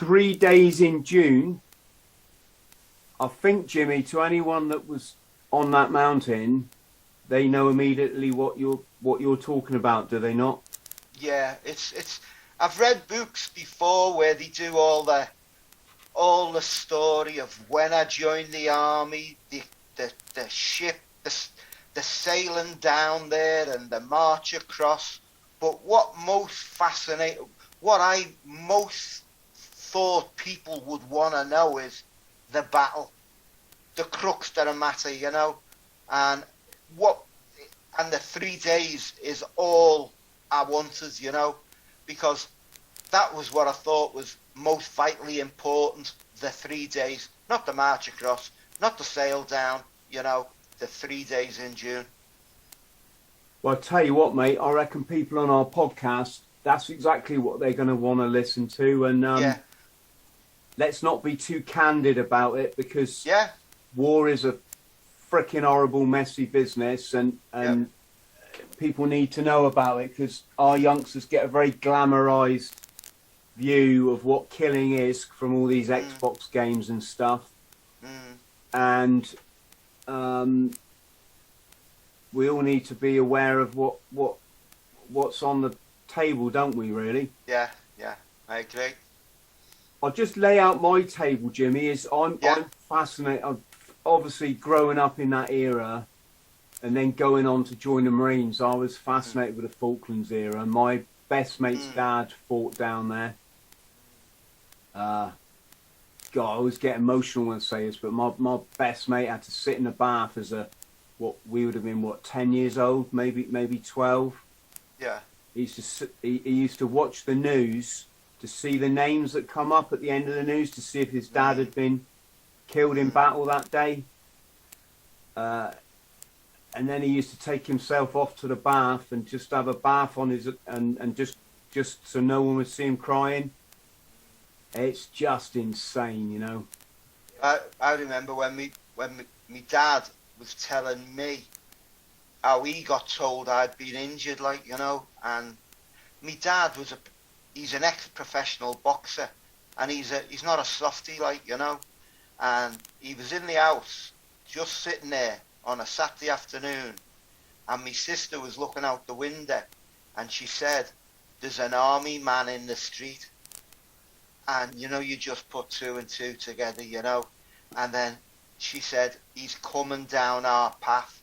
3 days in June. I think, Jimmy, to anyone that was on that mountain, they know immediately what you're talking about, do they not? Yeah, it's. I've read books before where they do all the story of when I joined the army, the ship, the sailing down there, and the march across. But what I most thought people would want to know is the battle, the crux of the matter, you know, and the 3 days is all I wanted, you know, because that was what I thought was most vitally important, the 3 days, not the march across, not the sail down, you know, the 3 days in June. Well, I'll tell you what, mate, I reckon people on our podcast, that's exactly what they're going to want to listen to. And let's not be too candid about it, because war is a freaking horrible, messy business, and people need to know about it, because our youngsters get a very glamorized view of what killing is from all these Xbox games and stuff. And we all need to be aware of what's on the table, don't we, really? Yeah, I agree. I'll just lay out my table, Jimmy. I'm fascinated. I'm obviously growing up in that era and then going on to join the Marines. I was fascinated with the Falklands era. My best mate's dad fought down there. God, I always get emotional when I say this, but my best mate had to sit in the bath as what we would have been, 10 years old, maybe 12. Yeah. He used to watch the news to see the names that come up at the end of the news, to see if his dad had been killed in battle that day. And then he used to take himself off to the bath and just have a bath on his and just so no one would see him crying. It's just insane, you know. I remember when me dad was telling me how he got told I'd been injured, like, you know, and me dad he's an ex-professional boxer, and he's not a softie, like, you know, and he was in the house just sitting there on a Saturday afternoon, and my sister was looking out the window, and she said, "There's an army man in the street." And, you know, you just put two and two together, you know. And then she said, "He's coming down our path."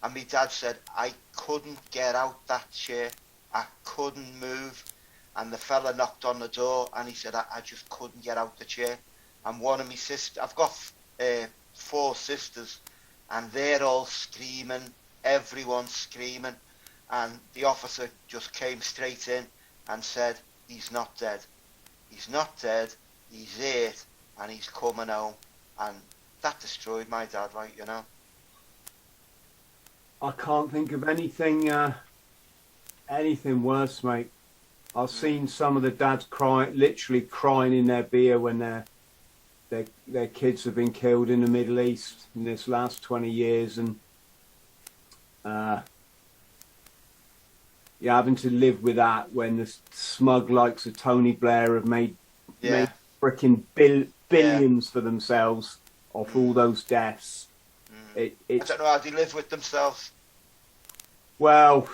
And my dad said, "I couldn't get out that chair. I couldn't move." And the fella knocked on the door, and he said, I just couldn't get out the chair. And one of my sisters, I've got 4 sisters, and they're all screaming, everyone's screaming. And the officer just came straight in and said, "He's not dead. He's not dead. He's 8, and he's coming home." And that destroyed my dad, like, you know. I can't think of anything worse, mate. I've seen some of the dads literally crying in their beer when their kids have been killed in the Middle East in this last 20 years, and having to live with that when the smug likes of Tony Blair have made freaking billions for themselves off all those deaths. I don't know how they live with themselves. Well,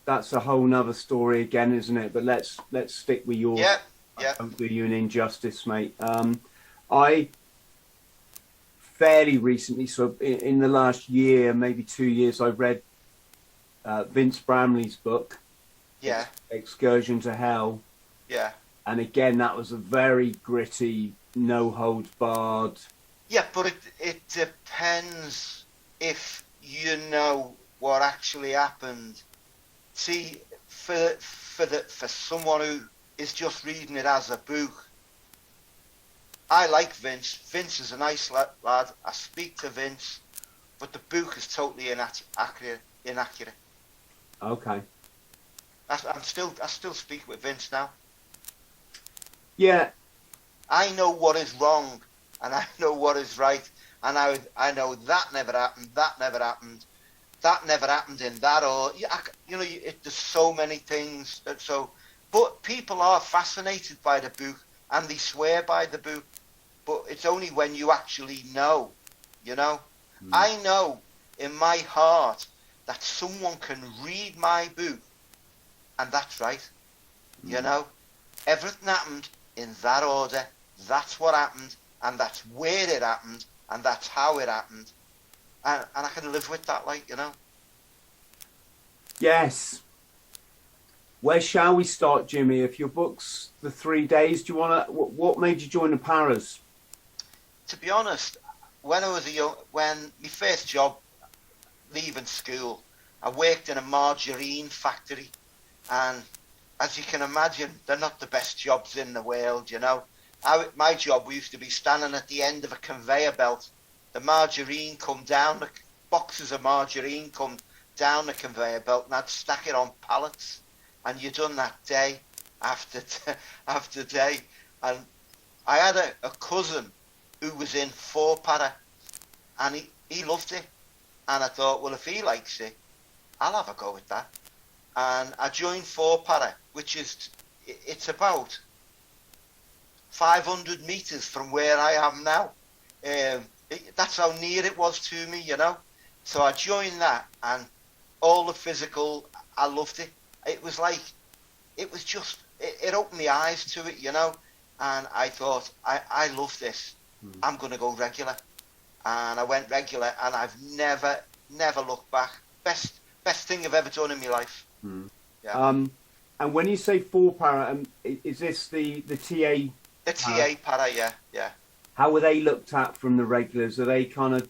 that's a whole nother story again, isn't it? But let's stick with yours. Yeah. I don't do you an injustice, mate. I fairly recently, so in the last year, maybe 2 years, I read Vince Bramley's book, Excursion to Hell. Yeah. And again, that was a very gritty, no holds barred. Yeah, but it depends if you know what actually happened. See, for someone who is just reading it as a book, I like Vince. Vince is a nice lad. I speak to Vince, but the book is totally inaccurate. Okay. I still speak with Vince now. Yeah. I know what is wrong, and I know what is right, and I know that never happened. That never happened. That never happened in that, or there's so many things but people are fascinated by the book, and they swear by the book, but it's only when you actually know, you know. I know in my heart that someone can read my book, and that's right, you know. Everything happened in that order, that's what happened, and that's where it happened, and that's how it happened, and I can live with that, like, you know. Yes. Where shall we start, Jimmy? If your book's the 3 days, do you want to? What made you join the paras? To be honest, when I was when my first job, leaving school, I worked in a margarine factory, and as you can imagine, they're not the best jobs in the world, you know. My job, we used to be standing at the end of a conveyor belt. The margarine come down, the boxes of margarine come down the conveyor belt, and I'd stack it on pallets. And you done that day after day. And I had a cousin who was in 4 para, and he loved it. And I thought, well, if he likes it, I'll have a go at that. And I joined 4 para, which is, it's about 500 metres from where I am now. That's how near it was to me, you know. So I joined that, and all the physical, I loved it. It was like, it was just, it opened my eyes to it, you know. And I thought, I love this. I'm going to go regular. And I went regular, and I've never looked back. Best thing I've ever done in my life. Yeah. And when you say 4 para, is this the TA? The TA para, yeah. How were they looked at from the regulars? Are they kind of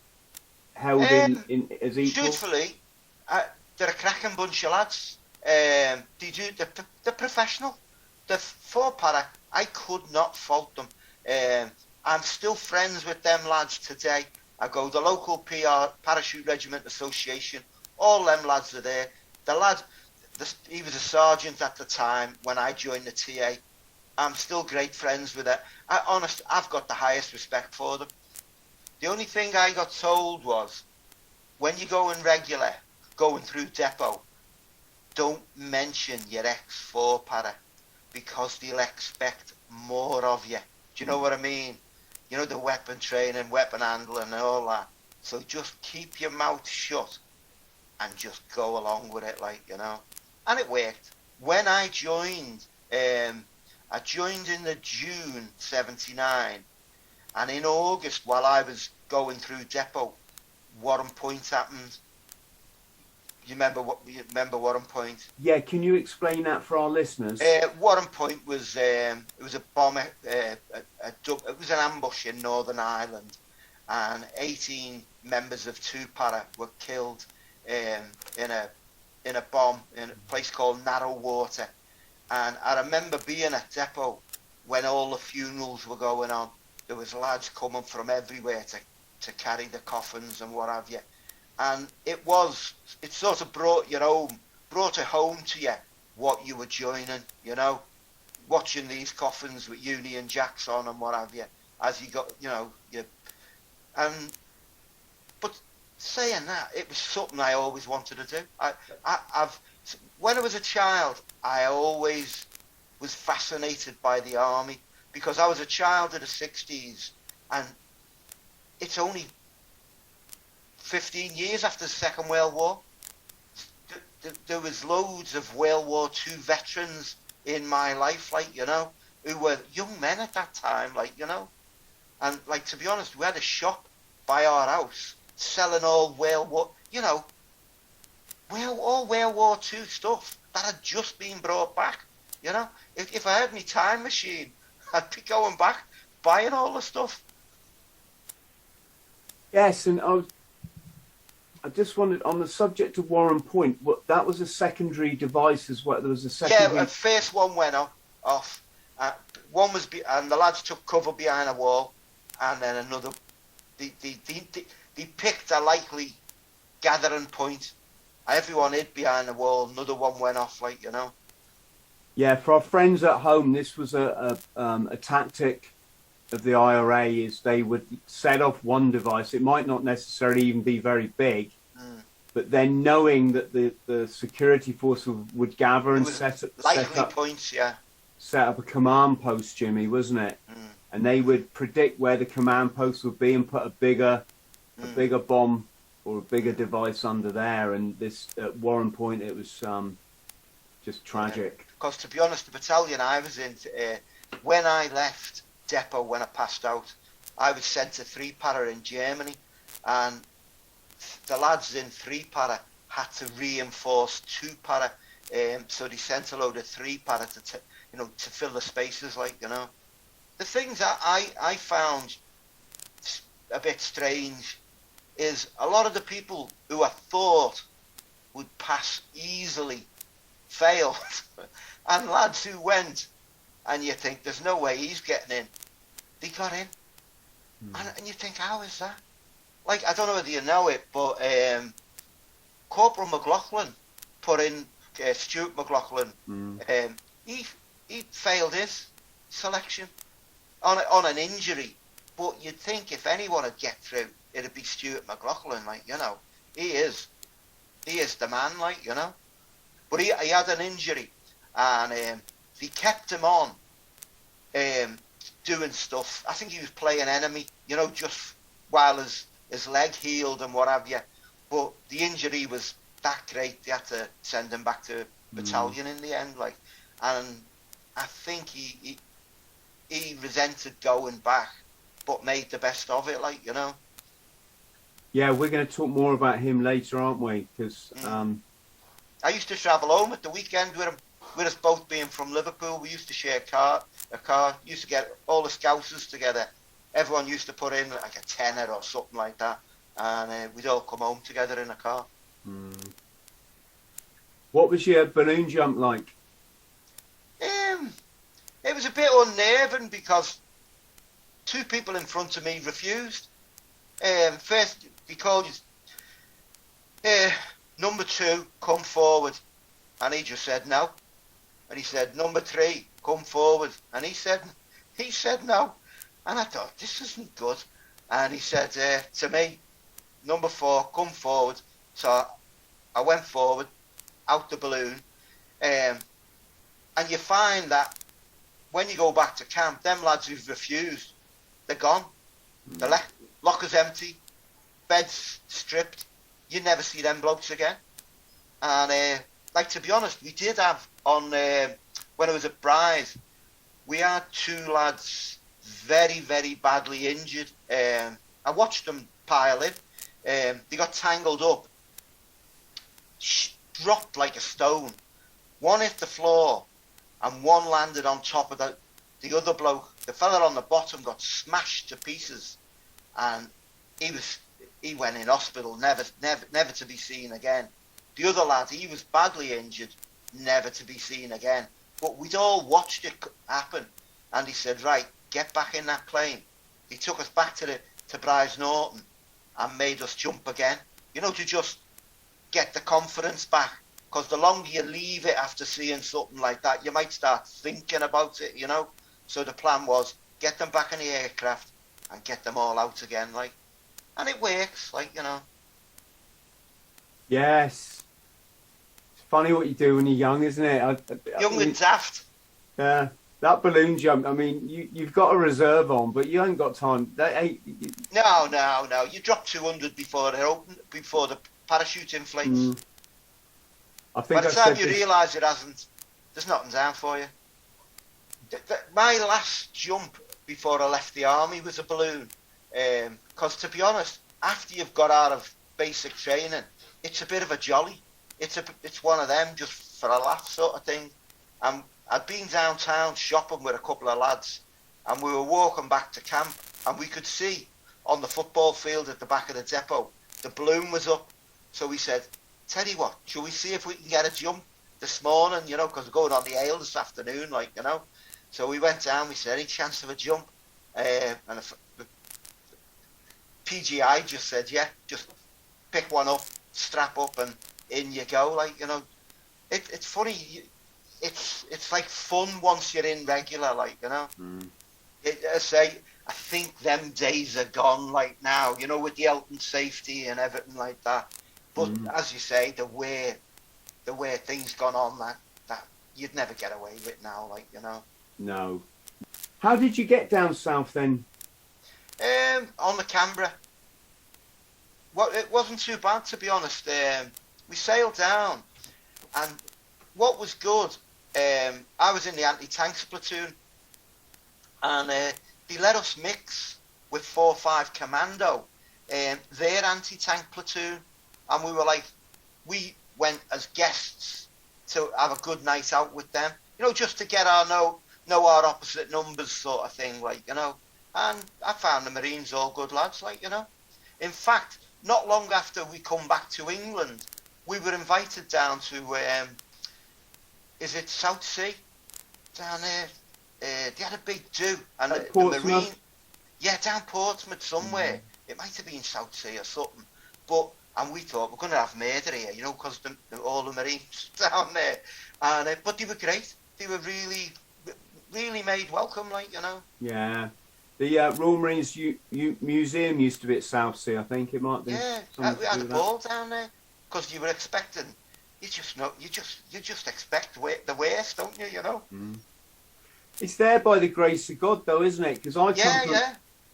held in as equal? Truthfully, they're a cracking bunch of lads. They're professional. The 4 para, I could not fault them. I'm still friends with them lads today. I go to the local Parachute Regiment Association. All them lads are there. The lad, he was a sergeant at the time when I joined the TA. I'm still great friends with it. I've got the highest respect for them. The only thing I got told was, when you go in regular, going through depot, don't mention your ex-4 para, because they'll expect more of you. Do you know what I mean? You know, the weapon training, weapon handling and all that. So just keep your mouth shut and just go along with it, like, you know. And it worked. When I joined in the June 79, and in August, while I was going through depot, Warren Point happened. You remember Warren Point? Yeah, can you explain that for our listeners? Warren Point was it was a bomb, it was an ambush in Northern Ireland, and 18 members of 2 para were killed in a bomb in a place called Narrow Water. And I remember being at depot when all the funerals were going on. There was lads coming from everywhere to carry the coffins and what have you. And it sort of brought it home to you what you were joining, you know, watching these coffins with Union Jacks on and what have you, as you got, you know, but saying that, it was something I always wanted to do. When I was a child, I always was fascinated by the army, because I was a child of the 60s, and it's only 15 years after the Second World War. There was loads of World War II veterans in my life, like, you know, who were young men at that time, like, you know. And, like, to be honest, we had a shop by our house selling all World War, you know, all World War II stuff that had just been brought back, you know. If I had my time machine, I'd be going back, buying all the stuff. Yes, and I just wondered, on the subject of Warren Point, that was a secondary device as well. There was a secondary... Yeah, the first one went off. One was, and the lads took cover behind a wall, and then another. They picked a likely gathering point. Everyone hid behind the wall. Another one went off, like, you know. Yeah, for our friends at home, this was a tactic of the IRA, is they would set off one device. It might not necessarily even be very big, but then knowing that the security force would gather and set up points, yeah. set up a command post, Jimmy, wasn't it? And they would predict where the command post would be and put a bigger bomb or a bigger device under there. And this at Warren Point, it was just tragic. Because to be honest, the battalion I was in, when I left depot, when I passed out, I was sent to 3 para in Germany, and the lads in 3 para had to reinforce 2 para, so they sent a load of 3 para to fill the spaces, like, you know. The things that I found a bit strange is a lot of the people who I thought would pass easily failed, and lads who went, and you think there's no way he's getting in, they got in. And you think, how is that? Like, I don't know whether you know it, but Corporal Mclaughlin put in Stuart Mclaughlin. He failed his selection on an injury, but you'd think if anyone would get through, it'd be Stuart Mclaughlin. Like, you know, he is the man. Like, you know, but he had an injury, and they kept him on doing stuff. I think he was playing enemy, you know, just while his leg healed and what have you. But the injury was that great, they had to send him back to battalion in the end. Like, and I think he resented going back, but made the best of it. Like, you know. Yeah, we're going to talk more about him later, aren't we? Because I used to travel home at the weekend with him. With us both being from Liverpool, we used to share a car. Used to get all the Scousers together. Everyone used to put in like a tenner or something like that, and we'd all come home together in a car. What was your balloon jump like? It was a bit unnerving because 2 people in front of me refused. First, they called you, number 2, come forward, and he just said no. And he said, number 3, come forward. And he said no. And I thought, this isn't good. And he said to me, number 4, come forward. So I went forward, out the balloon. And you find that when you go back to camp, them lads who've refused, they're gone. The locker's empty, bed's stripped. You never see them blokes again. And like, to be honest, we did have on when I was at Bryce, we had 2 lads very, very badly injured. I watched them pile in. They got tangled up, dropped like a stone. One hit the floor, and one landed on top of the other bloke. The fella on the bottom got smashed to pieces, and he went in hospital, never to be seen again. The other lad, he was badly injured, never to be seen again. But we'd all watched it happen, and he said, right, get back in that plane. He took us back to Bryce Norton and made us jump again, you know, to just get the confidence back. Because the longer you leave it after seeing something like that, you might start thinking about it, you know. So the plan was, get them back in the aircraft and get them all out again, like. And it works, like, you know. Yes. It's funny what you do when you're young, isn't it? Young and daft. Yeah. That balloon jump, I mean, you've got a reserve on, but you ain't got time. No. You drop 200 before the parachute inflates. I think by the time you realise it hasn't, there's nothing down for you. My last jump before I left the army was a balloon. Because to be honest, after you've got out of basic training, it's a bit of a jolly. It's one of them just for a laugh sort of thing. I'd been downtown shopping with a couple of lads, and we were walking back to camp, and we could see on the football field at the back of the depot, the balloon was up. So we said, tell you what, shall we see if we can get a jump this morning, you know, because we're going on the ale this afternoon, like, you know. So we went down, we said, any chance of a jump? And the PGI just said, yeah, just pick one up, strap up, and in you go, like, you know. It's funny, it's like fun once you're in regular, like, you know. I think them days are gone, like, now, you know, with the health and safety and everything like that. But as you say, the way things gone on, that you'd never get away with now, like, you know. No. How did you get down south then? On the Canberra. Well, it wasn't too bad, to be honest. We sailed down, and what was good, I was in the anti-tanks platoon, and they let us mix with 4-5 Commando, their anti-tank platoon, and we went as guests to have a good night out with them, just to get our know our opposite numbers sort of thing, and I found the Marines all good lads, In fact, not long after we come back to England, we were invited down to, is it South Sea? Down there. They had a big do. And the Marine... Yeah, down Portsmouth somewhere. It might have been South Sea or something. And we thought, we're going to have murder here, because all the Marines down there. And but they were great. They were really, really made welcome, Yeah. The Royal Marines Museum used to be at South Sea, I think it might be. Yeah, we had a ball down there because you were expecting. You just expect the worst, don't you? Mm. It's there by the grace of God, though, isn't it? Because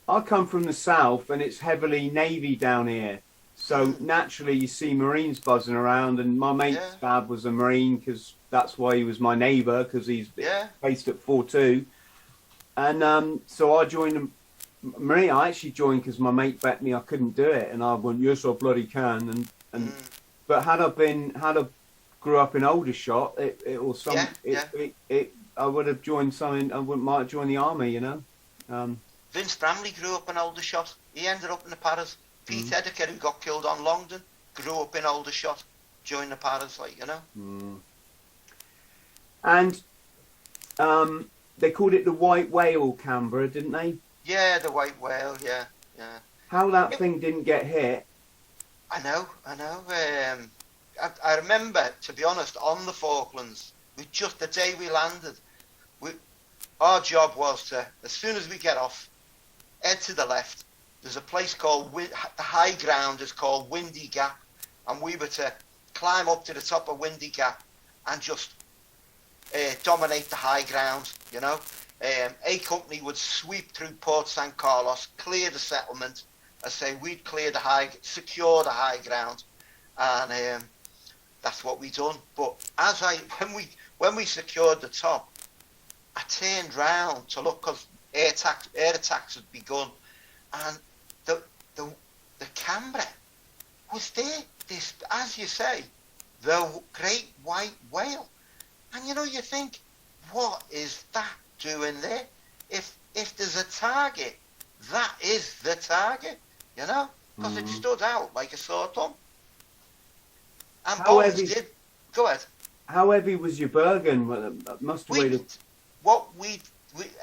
I come from the south, and it's heavily Navy down here. So naturally, you see Marines buzzing around, and my mate's dad was a Marine because that's why he was my neighbour, because he's based at 4-2. And so I joined the Marine. I actually joined because my mate bet me I couldn't do it, and I went, yes, I bloody can. But had I grew up in Aldershot, I would have joined something. Might have joined the army, Vince Bramley grew up in Aldershot. He ended up in the Paras. Pete Edeker, who got killed on Longdon, grew up in Aldershot, joined the Paras, And they called it the White Whale, Canberra, didn't they? Yeah, the White Whale, yeah. How that thing didn't get hit. I know. I remember, to be honest, on the Falklands, the day we landed, our job was to, as soon as we get off, head to the left. There's a place called, the high ground is called Windy Gap, and we were to climb up to the top of Windy Gap and just dominate the high ground, A Company would sweep through Port St. Carlos, clear the settlement. I say we'd secure the high ground, and that's what we done. But when we secured the top, I turned round to look because air attacks had begun, and the Canberra was there. This, as you say, the great white whale. And you think, what is that doing there? If there's a target, that is the target, because it stood out like a sore thumb. And how heavy? Go ahead. How heavy was your Bergen? Must have weighed.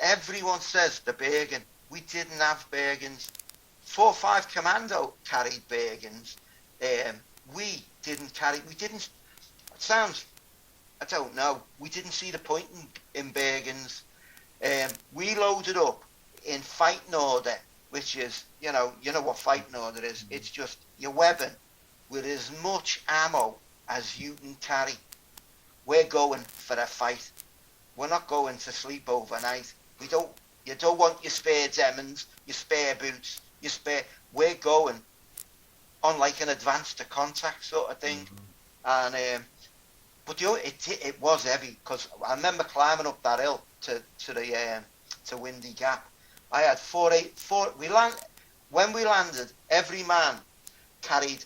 Everyone says the Bergen. We didn't have Bergens. 4-5 Commando carried Bergens. We didn't carry. We didn't. It sounds. I don't know. We didn't see the point in Bergens. We loaded up in fighting order, which is, you know what fighting order is. It's just your weapon with as much ammo as you can carry. We're going for a fight. We're not going to sleep overnight. You don't want your spare Demons, your spare boots, we're going on like an advance to contact sort of thing. And but it was heavy, because I remember climbing up that hill to Windy Gap. I had when we landed, every man carried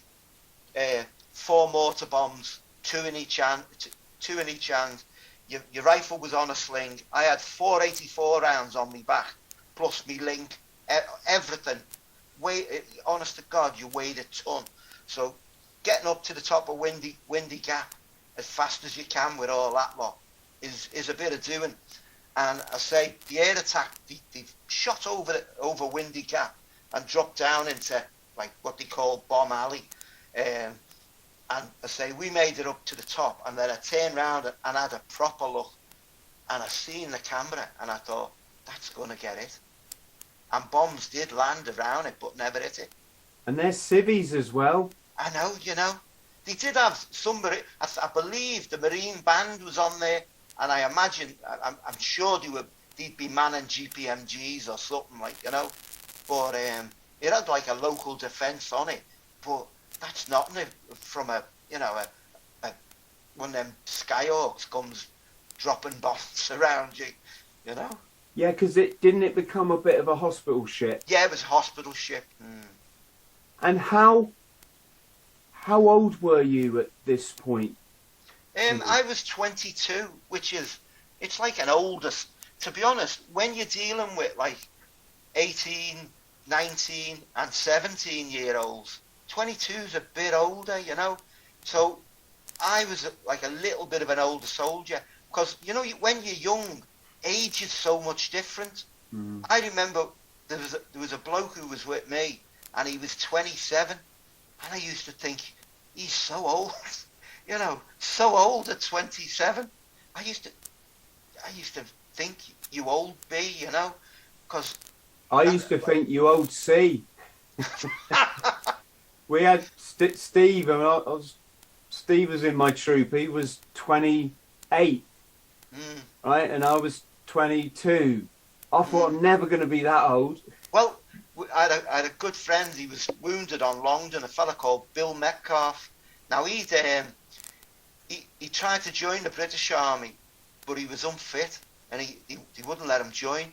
4 mortar bombs, 2 in each hand. Your rifle was on a sling. I had 484 rounds on me back, plus me link, everything. Honest to God, you weighed a ton. So getting up to the top of Windy Gap as fast as you can with all that lot is a bit of doing. And I say the air attack, they shot over Windy Gap and dropped down into like what they call Bomb Alley. And I say we made it up to the top, and then I turned round and had a proper look, and I seen the Canberra, and I thought, that's going to get it. And bombs did land around it, but never hit it. And there's civvies as well. I know, They did have somebody, I believe the Marine band was on there, and I imagine, I'm sure they'd be manning GPMGs or something like, you know. But it had like a local defence on it. But that's nothing from a, you know, a one of them Skyhawks comes dropping bombs around you, you know. Yeah, because didn't it become a bit of a hospital ship? Yeah, it was a hospital ship. And how old were you at this point? I was 22, which is, it's like an oldest. To be honest, when you're dealing with like 18, 19 and 17-year-olds, 22 is a bit older, you know. So I was like a little bit of an older soldier because, you know, when you're young, age is so much different. I remember there was a bloke who was with me and he was 27 and I used to think, he's so old, you know, so old at 27. I used to think, you old B, you know, because I used to think you old C. We had Steve, and Steve was in my troop. He was 28, right, and I was 22. I thought I'm never going to be that old. Well, I had a good friend. He was wounded on Longdon, a fella called Bill Metcalf. Now he tried to join the British Army, but he was unfit, and he wouldn't let him join.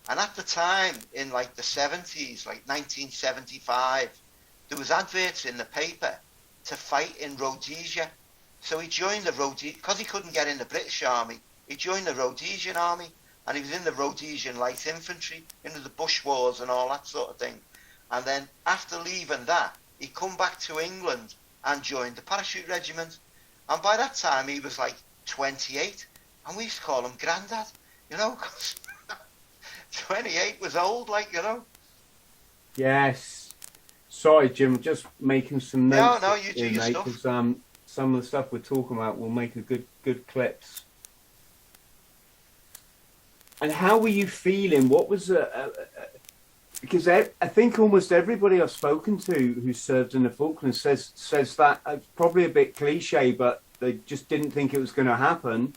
And at the time, in like the 70s, like 1975, there was adverts in the paper to fight in Rhodesia. So he joined the Rhodesian, because he couldn't get in the British Army, he joined the Rhodesian Army, and he was in the Rhodesian Light Infantry, into the Bush Wars and all that sort of thing. And then after leaving that, he come back to England and joined the Parachute Regiment. And by that time, he was like 28, and we used to call him Grandad, you know, because 28 was old, like, you know. Yes. Sorry, Jim, just making some notes. No, you do your stuff. Because some of the stuff we're talking about will make a good clips. And how were you feeling? What was because I think almost everybody I've spoken to who served in the Falklands says that it's probably a bit cliche, but they just didn't think it was going to happen.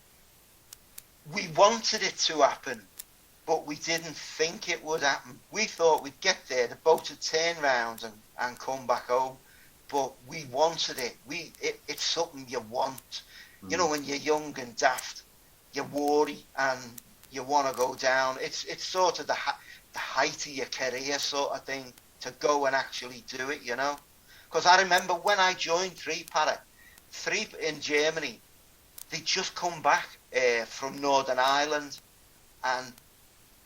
We wanted it to happen, but we didn't think it would happen. We thought we'd get there, the boat would turn round and come back home, but we wanted it. It's something you want. You know, when you're young and daft, you worry and you want to go down. It's sort of the height of your career sort of thing, to go and actually do it, you know. Because I remember when I joined 3 in Germany, they'd just come back from Northern Ireland, and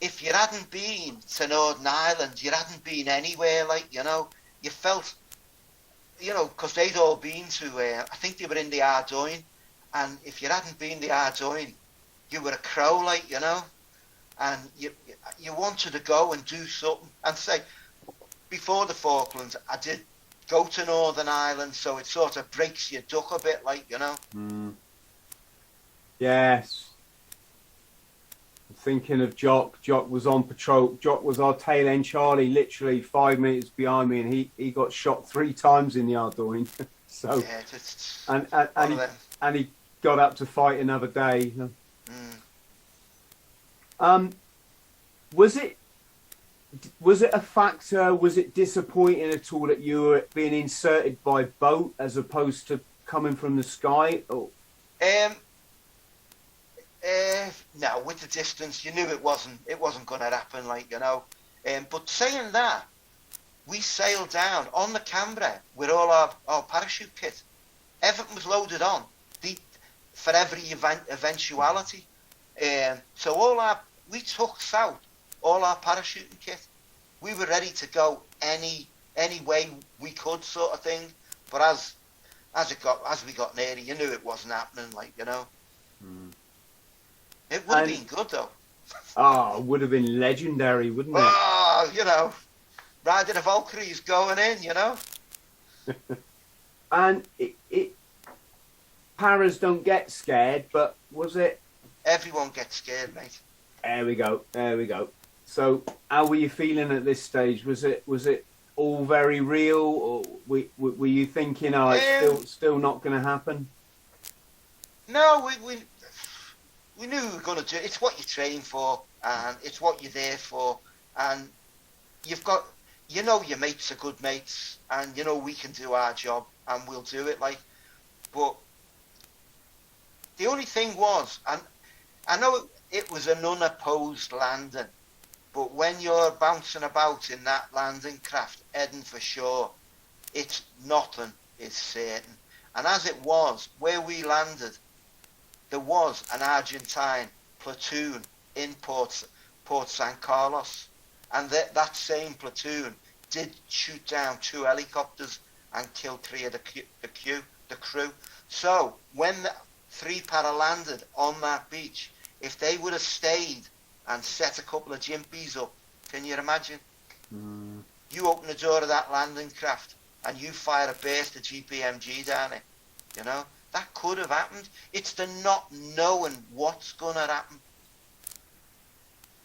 if you hadn't been to Northern Ireland, you hadn't been anywhere, like, you know. You felt, you know, because they'd all been to, I think they were in the Ardoyne, and if you hadn't been the Ardoyne, you were a crow, like, you know. And you wanted to go and do something. And say, before the Falklands, I did go to Northern Ireland, so it sort of breaks your duck a bit, like, you know. Yes. Thinking of Jock. Jock was on patrol. Jock was our tail end Charlie, literally 5 minutes behind me, and he got shot 3 times in the Ardoyne. So yeah, and he got up to fight another day. Was it a factor? Was it disappointing at all that you were being inserted by boat as opposed to coming from the sky? Or? No, with the distance, you knew it wasn't going to happen, like, you know. But saying that, we sailed down on the Canberra with all our parachute kit. Everything was loaded on, for every eventuality. So we took south all our parachuting kit. We were ready to go any way we could, sort of thing. But as we got nearer, you knew it wasn't happening, like, you know. It would have been good, though. Oh, it would have been legendary, wouldn't it? Oh, you know, riding the Valkyries going in, you know. And paras don't get scared, but was it? Everyone gets scared, mate. There we go. So, how were you feeling at this stage? Was it all very real, or were you thinking, it's still not going to happen? No, we knew we were going to do it. It's what you train for, and it's what you're there for, and you've got, you know, your mates are good mates, and you know we can do our job, and we'll do it. Like, but the only thing was, and I know it was an unopposed landing, but when you're bouncing about in that landing craft, heading for shore, it's nothing is certain. And as it was, where we landed, there was an Argentine platoon in Port San Carlos, and that same platoon did shoot down 2 helicopters and kill 3 of the crew. So when the 3 para landed on that beach, if they would have stayed and set a couple of jimpies up, can you imagine? Mm. You open the door of that landing craft and you fire a burst of GPMG down it, you know? That could have happened. It's the not knowing what's going to happen.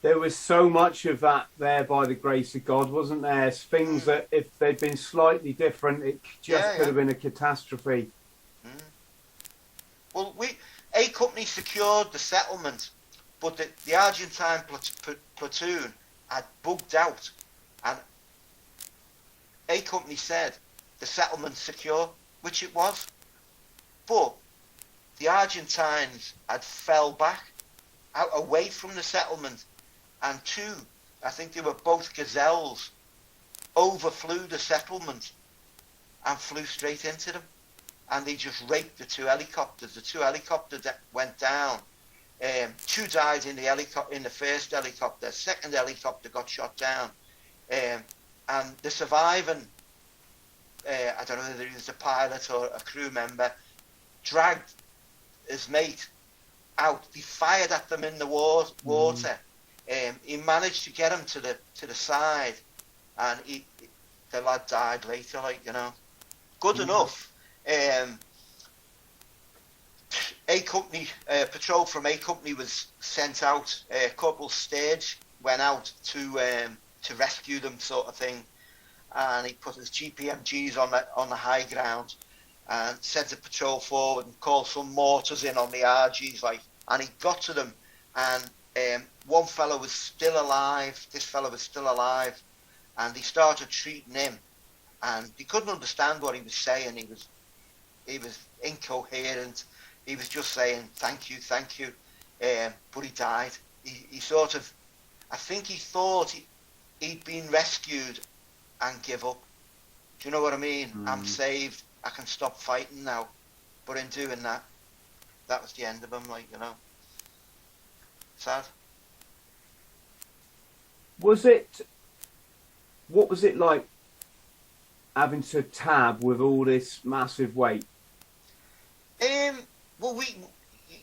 There was so much of that there by the grace of God, wasn't there? Things that if they'd been slightly different, it just could have been a catastrophe. Mm. Well, A Company secured the settlement, but the Argentine platoon had bugged out, and A Company said the settlement's secure, which it was. But the Argentines had fell back out away from the settlement, and 2, I think they were both Gazelles, overflew the settlement and flew straight into them, and they just raked the 2 helicopters. The 2 helicopters that went down. 2 died in the first helicopter. Second helicopter got shot down, and the surviving, I don't know whether he was a pilot or a crew member, dragged his mate out. He fired at them in the water. He managed to get him to the side, and the lad died later. Like, you know, good enough. A Company patrol from A Company was sent out. Corporal Stage went out to rescue them, sort of thing, and he put his GPMGs on the high ground and sent a patrol forward and called some mortars in on the RGs, like, and he got to them, and one fellow was still alive. This fellow was still alive, and he started treating him, and he couldn't understand what he was saying. He was incoherent. He was just saying thank you, but he died. He sort of, I think he thought he'd been rescued and give up. Do you know what I mean? I'm saved. I can stop fighting now. But in doing that, that was the end of him, like, you know. Sad. What was it like having to tab with all this massive weight? Well,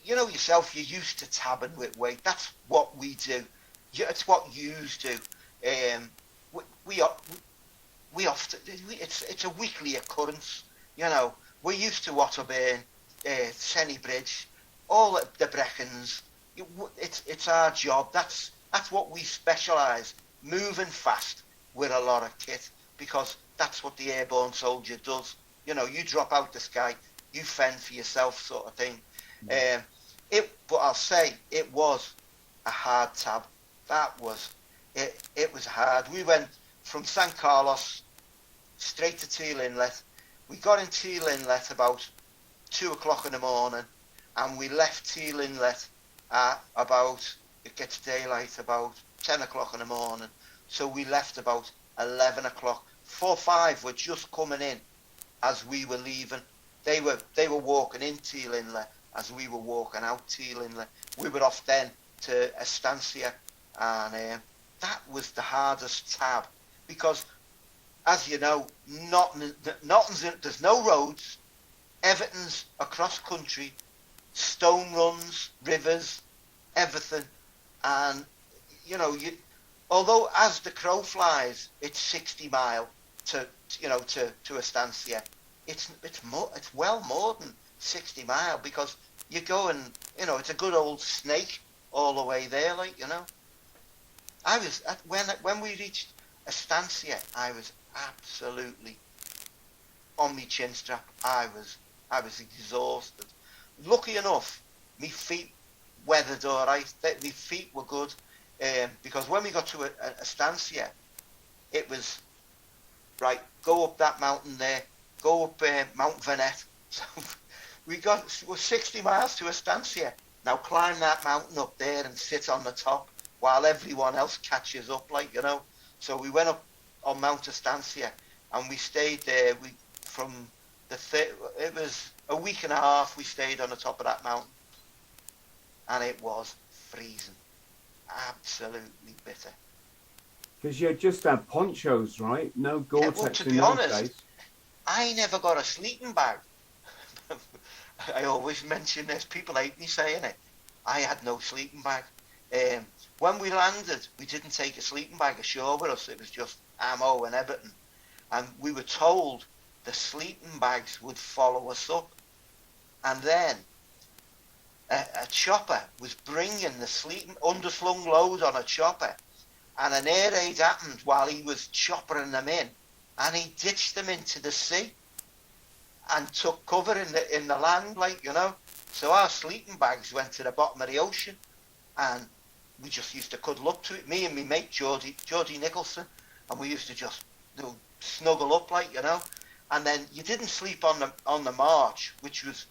you know yourself, you're used to tabbing with weight. That's what we do. It's what yous do. We often, it's a weekly occurrence. You know, we're used to Otterburn, Senny Bridge, all the Brecons. It's our job. That's what we specialise. Moving fast with a lot of kit, because that's what the airborne soldier does. You know, you drop out the sky, you fend for yourself, sort of thing. But I'll say it was a hard tab. That was it. It was hard. We went from San Carlos straight to Teal Inlet. We got in Teal Inlet about 2 o'clock in the morning, and we left Teal Inlet at about, it gets daylight about 10 o'clock in the morning. So we left about 11 o'clock. 4-5 were just coming in as we were leaving. They were walking in Teal Inlet as we were walking out Teal Inlet. We were off then to Estancia, and that was the hardest tab, because, as you know, there's no roads. Everything's across country, stone runs, rivers, everything, and you know, although as the crow flies, it's 60 mile to Estancia. It's well more than 60 mile, because you're going, you know, it's a good old snake all the way there, like, you know. I was when we reached Estancia, I was absolutely on my chin strap. I was exhausted. Lucky enough, my feet weathered all right. My feet were good, because when we got to a estancia, it was, right, go up that mountain there, go up Mount Venet. So we're 60 miles to estancia. Now climb that mountain up there and sit on the top while everyone else catches up, like, you know. So we went up on Mount Estancia and we stayed there. It was a week and a half we stayed on the top of that mountain, and it was freezing, absolutely bitter. Because you just had ponchos, right? No Gore-Tex in those days. I never got a sleeping bag. I always mention this. People hate me saying it. I had no sleeping bag. When we landed, we didn't take a sleeping bag ashore with us. It was just ammo and everything. And we were told the sleeping bags would follow us up. And then a chopper was bringing the sleeping, underslung load on a chopper. And an air raid happened while he was choppering them in. And he ditched them into the sea and took cover in the land, like, you know. So our sleeping bags went to the bottom of the ocean, and we just used to cuddle up to it. Me and my mate Geordie Nicholson, and we used to just snuggle up, like, you know. And then you didn't sleep on the march, which was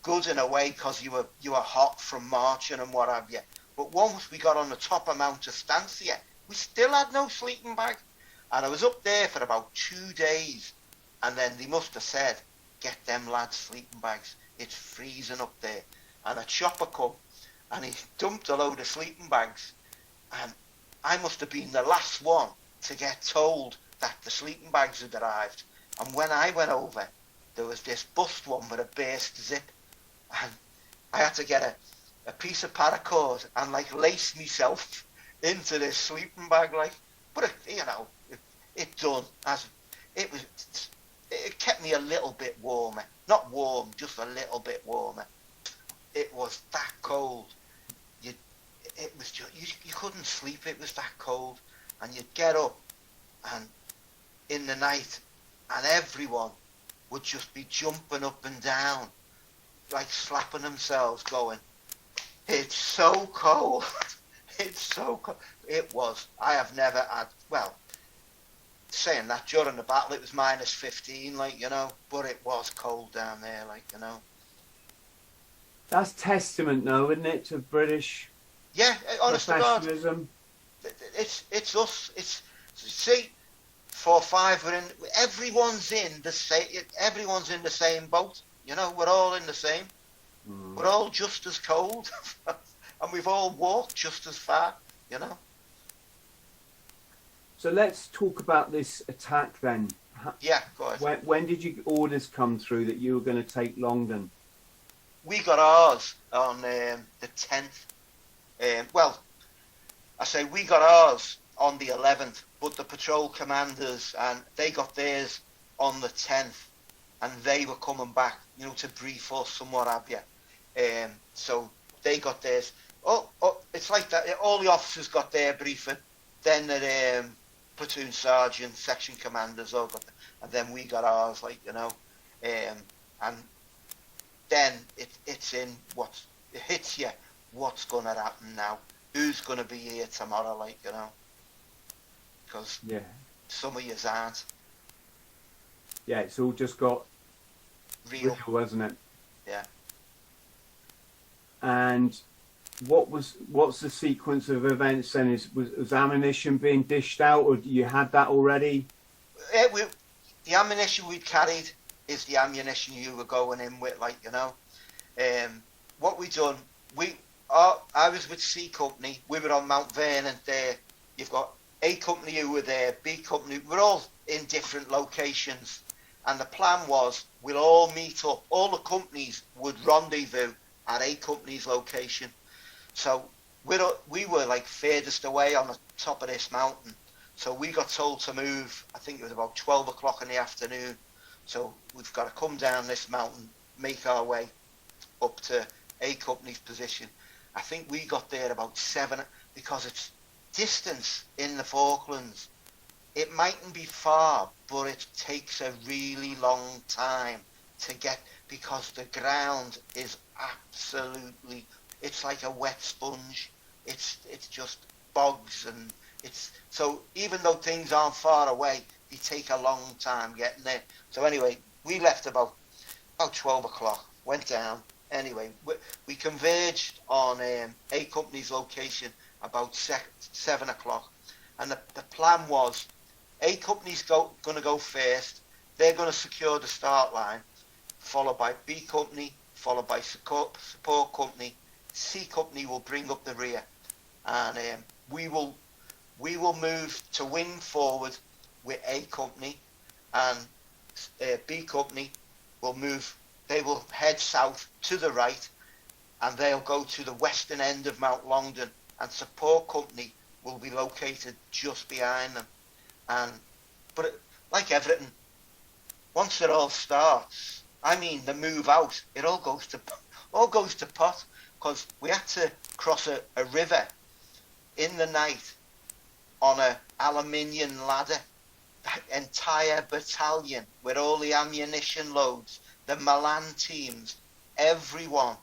good in a way because you were hot from marching and what have you. But once we got on the top of Mount Estancia, we still had no sleeping bag. And I was up there for about 2 days, and then they must have said, get them lads sleeping bags. It's freezing up there. And a chopper come, and he dumped a load of sleeping bags. And I must have been the last one to get told that the sleeping bags had arrived. And when I went over, there was this bust one with a burst zip. And I had to get a piece of paracord and, like, lace myself into this sleeping bag, like. But, it done. It kept me a little bit warmer. Not warm, just a little bit warmer. It was that cold. You couldn't sleep. It was that cold. And you'd get up and in the night, and everyone would just be jumping up and down, like slapping themselves, going, it's so cold. It's so cold. It was. I have never had, well, saying that, during the battle it was -15, like, you know, but it was cold down there, like, you know. That's testament, though, isn't it, to British honest to God. professionalism? It's us. It's, see, 4 or 5 we're in. Everyone's in the same boat. You know, we're all in the same. We're all just as cold, and we've all walked just as far. You know. So let's talk about this attack then. Yeah, go ahead. When did your orders come through that you were going to take Longdon? We got ours on the 10th. Well, I say we got ours on the 11th, but the patrol commanders, and they got theirs on the 10th, and they were coming back, you know, to brief us and what have you. So they got theirs. Oh, it's like that. All the officers got their briefing. Then the platoon sergeant, section commanders all got, and then we got ours, like, you know. And then it hits you. What's going to happen now? Who's going to be here tomorrow, like, you know? Because some of yous aren't. Yeah, it's all just got real, wasn't it? Yeah. And what's the sequence of events then? Was ammunition being dished out, or you had that already? The ammunition we'd carried is the ammunition you were going in with, like, you know. What we done, I was with C Company. We were on Mount Vernon there. You've got A Company who were there, B Company. We're all in different locations. And the plan was we'll all meet up. All the companies would rendezvous at A Company's location. So we were like furthest away on the top of this mountain. So we got told to move, I think it was about 12 o'clock in the afternoon. So we've got to come down this mountain, make our way up to A Company's position. I think we got there about 7, because it's distance in the Falklands. It mightn't be far, but it takes a really long time to get, because the ground is absolutely, it's like a wet sponge. It's just bogs, and it's so even though things aren't far away, they take a long time getting there. So anyway, we left about 12 o'clock, went down. Anyway, we converged on A Company's location about 7 o'clock, and the plan was A Company's going to go first. They're going to secure the start line, followed by B Company, followed by support company. C Company will bring up the rear, and we will move to wing forward with A Company, and B Company will move. They will head south to the right, and they'll go to the western end of Mount Longdon, and support company will be located just behind them. But like everything, once it all starts, I mean the move out, it all goes to pot, because we had to cross a river in the night on a aluminium ladder. The entire battalion with all the ammunition loads, the Milan teams, everyone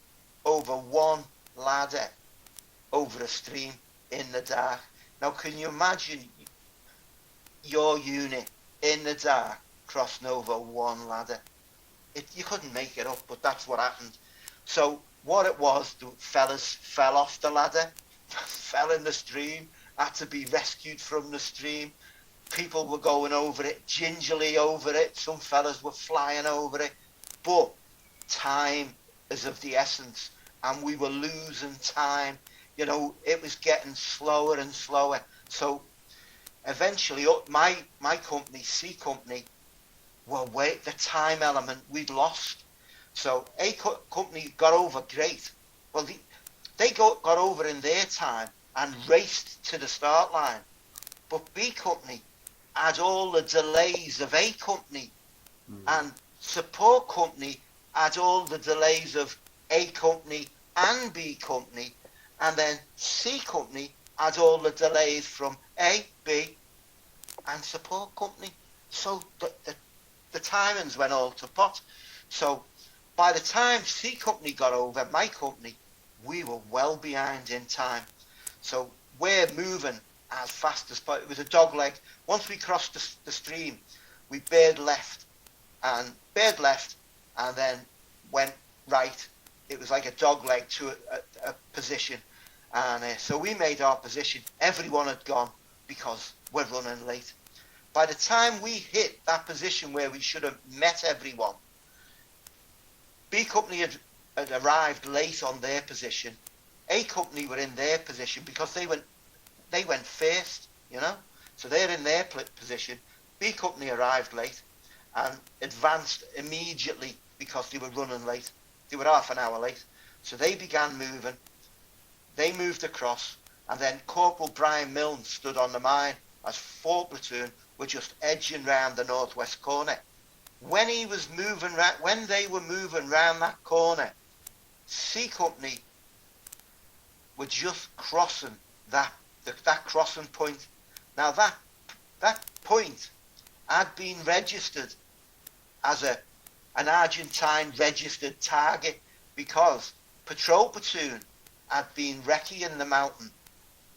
over one ladder over a stream in the dark. Now can you imagine your unit in the dark crossing over one ladder? You couldn't make it up, but that's what happened. So what it was, the fellas fell off the ladder, fell in the stream, had to be rescued from the stream. People were going over it, gingerly over it. Some fellas were flying over it. But time is of the essence, and we were losing time. You know, it was getting slower and slower. So eventually, my company, C Company, the time element we'd lost. So A Company got over great. Well, they got over in their time and raced to the start line. But B Company had all the delays of A Company, and support company had all the delays of A Company and B Company, and then C Company had all the delays from A, B, and support company. So the timings went all to pot. So by the time C Company got over, my company, we were well behind in time. So we're moving as fast as possible. It was a dog leg. Once we crossed the stream, we bared left and then went right. It was like a dog leg to a position. And so we made our position. Everyone had gone because we're running late. By the time we hit that position where we should have met everyone, B Company had arrived late on their position. A Company were in their position because they went first, you know. So they're in their position. B Company arrived late and advanced immediately because they were running late. They were half an hour late. So they began moving. They moved across, and then Corporal Brian Milne stood on the mine as 4 platoon were just edging round the northwest corner. When they were moving round that corner, C Company were just crossing that crossing point. Now that point had been registered as an Argentine registered target because patrol platoon had been recce in the mountain,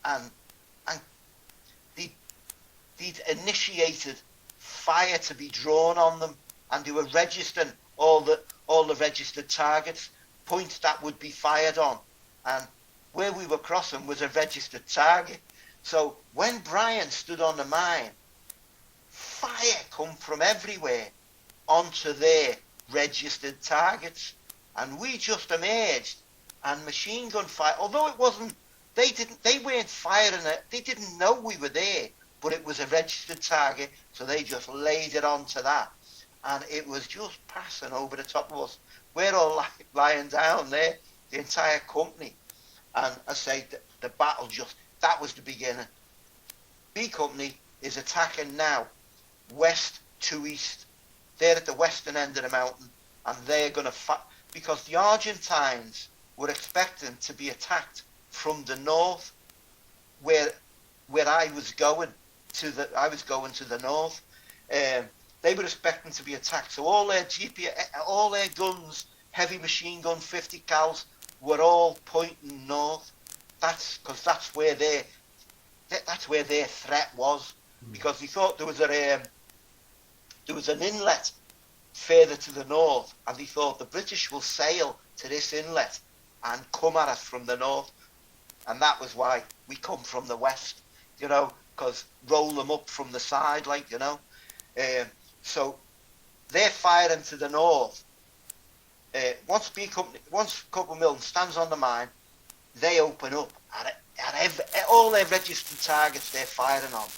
and they'd initiated fire to be drawn on them, and they were registering all the registered targets, points that would be fired on, and where we were crossing was a registered target. So when Brian stood on the mine, fire come from everywhere onto their registered targets, and we just emerged and machine gun fire. Although it wasn't, they weren't firing it. They didn't know we were there, but it was a registered target, so they just laid it onto that, and it was just passing over the top of us. We're all lying down there, the entire company, and I say the battle that was the beginning. B Company is attacking now, west to east. They're at the western end of the mountain, and they're going to fight because the Argentines were expecting to be attacked from the north, where I was going to the north. They were expecting to be attacked, so all their guns, heavy machine gun 50 cals, were all pointing north. That's because that's where their threat was, because they thought there was an inlet further to the north, and they thought the British will sail to this inlet and come at us from the north, and that was why we come from the west, because roll them up from the side, so they're firing to the north. Once Corporal Milne stands on the mine, they open up at all their registered targets they're firing on,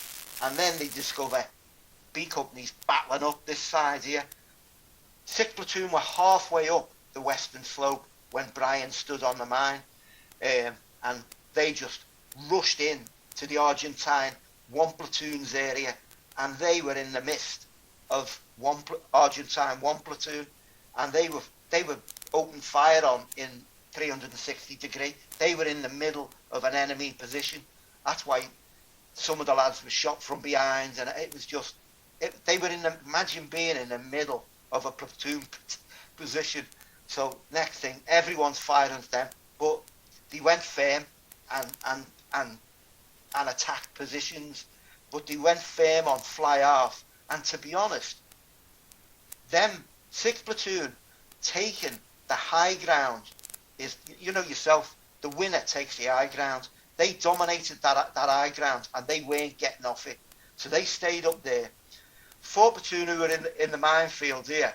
and then they discover B Company's battling up this side here. 6th Platoon were halfway up the western slope when Brian stood on the mine, and they just rushed in to the Argentine 1 platoon's area, and they were in the midst of Argentine 1 platoon, and they were open fire on in 360 degree. They were in the middle of an enemy position. That's why some of the lads were shot from behind, and it was just, they were imagine being in the middle of a platoon position. So next thing, everyone's firing at them, but they went firm and attacked positions, but they went firm on fly half. And to be honest, them 6th Platoon taking the high ground is, yourself, the winner takes the high ground. They dominated that high ground, and they weren't getting off it, so they stayed up there. 4th Platoon, who were in the minefield here,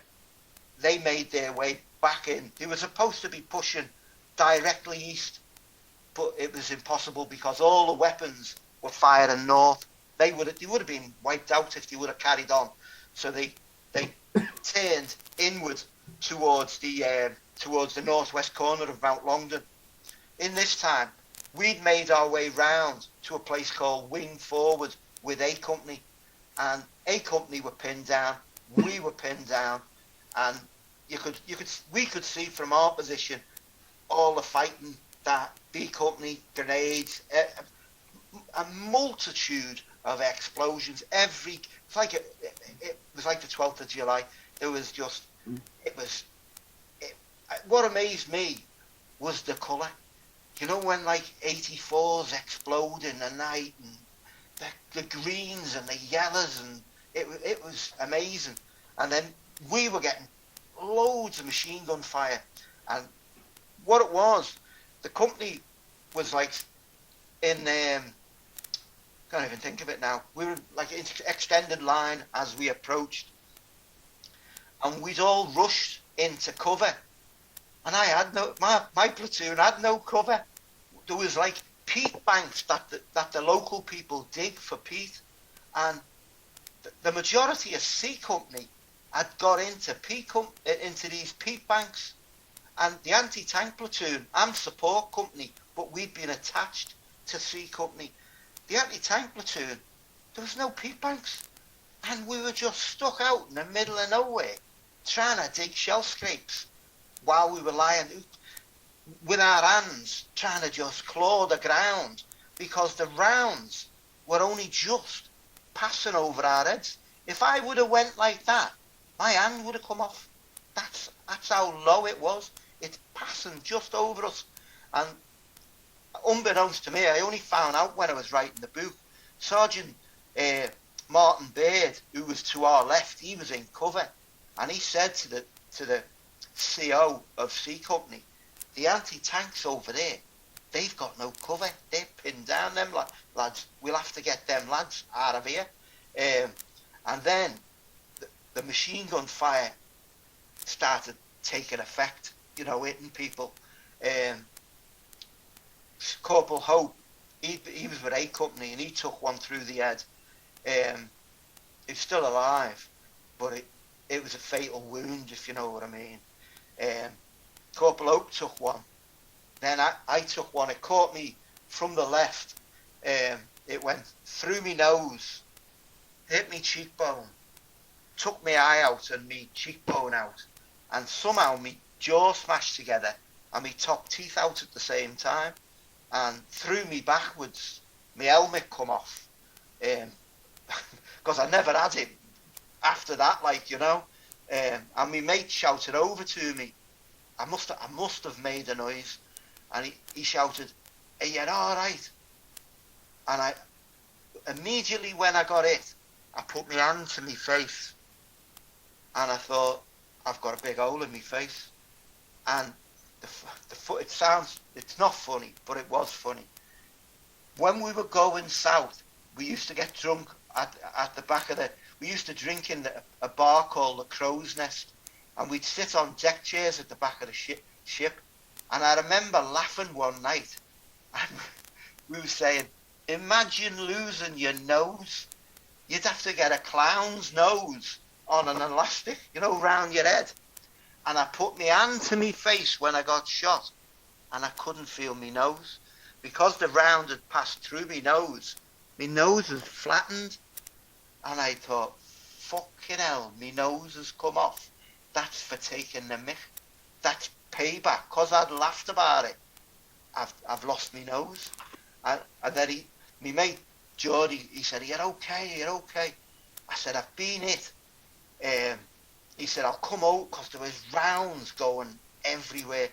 they made their way back in. They were supposed to be pushing directly east, but it was impossible because all the weapons were firing north. They would have been wiped out if they would have carried on. So they turned inward towards the northwest corner of Mount Longdon. In this time, we'd made our way round to a place called Wing Forward with A Company, and A Company were pinned down, we were pinned down, and we could see from our position all the fighting that B Company, grenades, a multitude of explosions. It was like the 12th of July. There was just, what amazed me was the colour. When like 84s explode in the night, and the greens and the yellows, and it was amazing. And then we were getting loads of machine gun fire, and what it was, the company was like in can't even think of it now. We were like in extended line as we approached, and we'd all rushed into cover, and I had my platoon had no cover. There was like peat banks that the local people dig for peat, and the majority of C Company had got into these peat banks, and the anti-tank platoon and support company, but we'd been attached to C Company. The anti-tank platoon, there was no peat banks, and we were just stuck out in the middle of nowhere trying to dig shell scrapes while we were lying with our hands trying to just claw the ground, because the rounds were only just passing over our heads. If I would have went like that, my hand would have come off. That's how low it was. It's passing just over us. And unbeknownst to me, I only found out when I was writing the book. Sergeant Martin Baird, who was to our left, he was in cover, and he said to the CO of C Company, the anti-tanks over there, they've got no cover. They're pinned down, them lads. We'll have to get them lads out of here. And then the machine gun fire started taking effect, hitting people. Corporal Hope, he was with A Company, and he took one through the head. He's still alive, but it was a fatal wound, if you know what I mean. Corporal Hope took one. Then I took one. It caught me from the left. It went through me nose, hit me cheekbone, took me eye out and me cheekbone out, and somehow me jaw smashed together and me top teeth out at the same time, and threw me backwards. My helmet come off, because I never had it after that, and my mate shouted over to me. I must have made a noise, and he shouted, "Are you all right?" And I immediately, when I got it, I put my hand to my face, and I thought, I've got a big hole in my face. And it's not funny, but it was funny. When we were going south, we used to get drunk at the back of we used to drink in a bar called the Crow's Nest, and we'd sit on deck chairs at the back of the ship. And I remember laughing one night, and we were saying, imagine losing your nose. You'd have to get a clown's nose on an elastic, round your head. And I put my hand to my face when I got shot, and I couldn't feel my nose. Because the round had passed through my nose was flattened. And I thought, fucking hell, my nose has come off. That's for taking the mick. That's payback. Because I'd laughed about it, I've lost my nose. And then my mate, Geordie, he said, you're okay. I said, I've been hit. He said, I'll come out, because there was rounds going everywhere.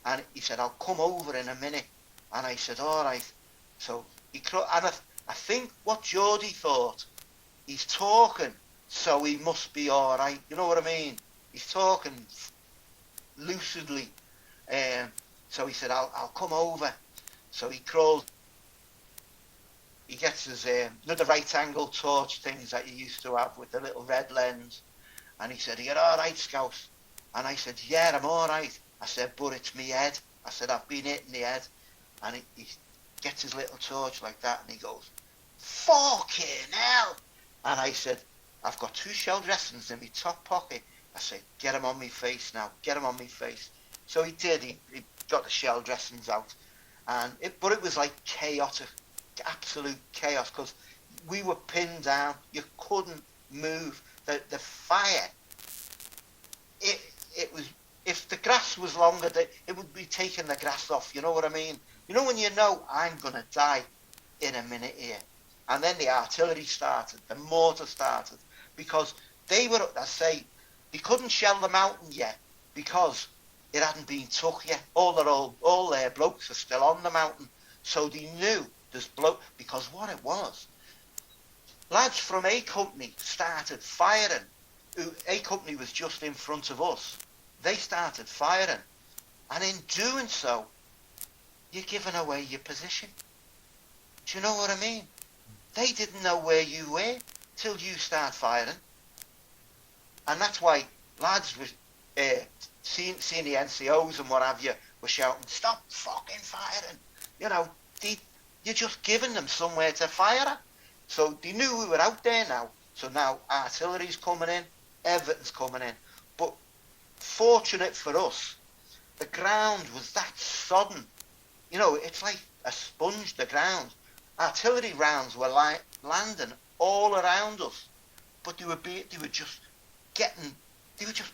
And he said, I'll come over in a minute. And I said, all right. So I think what Geordie thought, he's talking, so he must be all right. You know what I mean? He's talking lucidly. So he said, I'll come over. So he crawled. He gets his, the right angle torch things that you used to have with the little red lens. And he said, are you all right, Scouse? And I said, yeah, I'm all right. I said, but it's me head. I said, I've been hit in the head. And he gets his little torch like that, and he goes, fucking hell. And I said, I've got 2 shell dressings in my top pocket. I said, get them on me face now, get them on me face. So he did, he got the shell dressings out. But it was like chaotic, absolute chaos, because we were pinned down, you couldn't move. The fire, it was, if the grass was longer, it would be taking the grass off, you know what I mean? You know when I'm going to die in a minute here. And then the artillery started, the mortar started, because they were, they couldn't shell the mountain yet, because it hadn't been took yet. All their blokes are still on the mountain. So they knew there's because what it was, lads from A Company started firing. A Company was just in front of us. They started firing. And in doing so, you're giving away your position. Do you know what I mean? They didn't know where you were till you start firing. And that's why lads were seeing the NCOs and what have you were shouting, stop fucking firing. You're just giving them somewhere to fire at. So they knew we were out there now. So now artillery's coming in, everything's coming in. But fortunate for us, the ground was that sodden. It's like a sponge, the ground. Artillery rounds were landing all around us, but they were just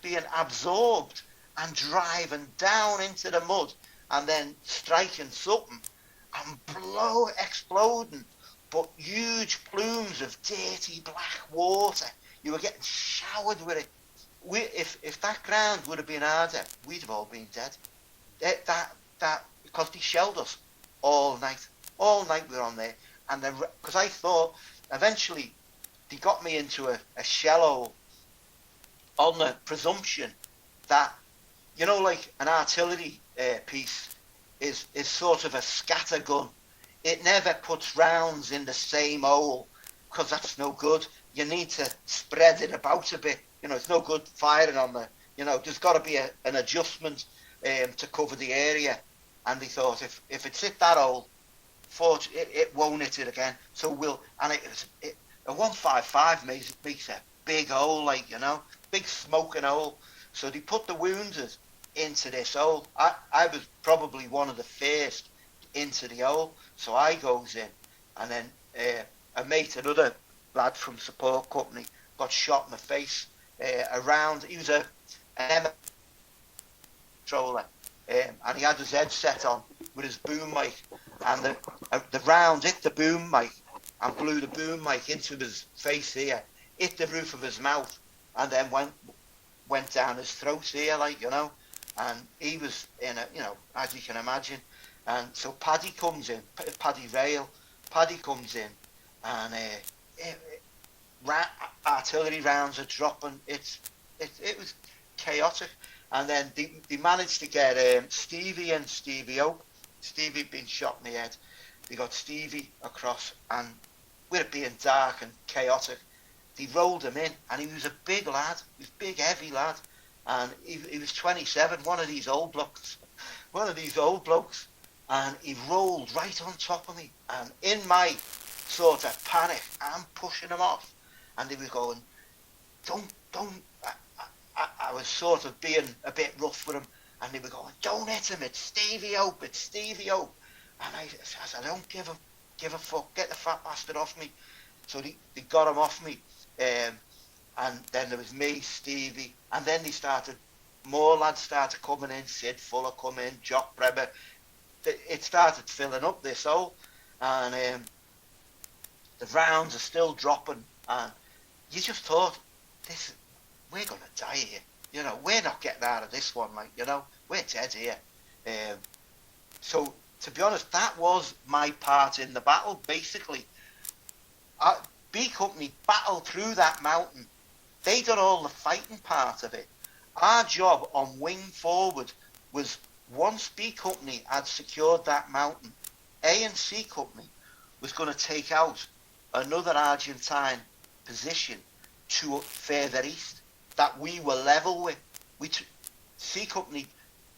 being absorbed and driving down into the mud, and then striking something and exploding. But huge plumes of dirty black water. You were getting showered with it. If that ground would have been harder, we'd have all been dead. That because they shelled us all night. All night we were on there. And then, because I thought, eventually, they got me into a shell hole on the presumption that, like an artillery piece is sort of a scatter gun. It never puts rounds in the same hole, because that's no good. You need to spread it about a bit. It's no good firing on there's got to be an adjustment to cover the area. And they thought, if it's hit that hole, it won't hit it again. So a 155 makes a big hole, big smoking hole. So they put the wounded into this hole. I was probably one of the first into the hole. So I goes in, and then a mate, another lad from support company, got shot in the face around. He was an M controller, and he had his headset on with his boom mic, and the round hit the boom mic and blew the boom mic into his face here, hit the roof of his mouth, and then went down his throat here, and he was in as you can imagine. And so Paddy comes in, Paddy Vale, Paddy comes in, and artillery rounds are dropping. It was chaotic. And then they managed to get Stevie and Stevie Oak. Stevie had been shot in the head. They got Stevie across, and with it being dark and chaotic, they rolled him in, and he was a big lad. He was a big, heavy lad. And he was 27, one of these old blokes. And he rolled right on top of me. And in my sort of panic, I'm pushing him off. And they were going, don't. I was sort of being a bit rough with him. And they were going, don't hit him, it's Stevie Oak. And I said, I don't give a fuck, get the fat bastard off me. So they got him off me. And then there was me, Stevie. And then more lads started coming in. Sid Fuller come in, Jock Bremer. It started filling up this hole. And the rounds are still dropping. And you just thought, we're going to die here. You know, we're not getting out of this one, like, you know, we're dead here. So, to be honest, that was my part in the battle, basically. B Company battled through that mountain. They done all the fighting part of it. Our job on wing forward was, once B Company had secured that mountain, A and C Company was going to take out another Argentine position to further east that we were level with. C Company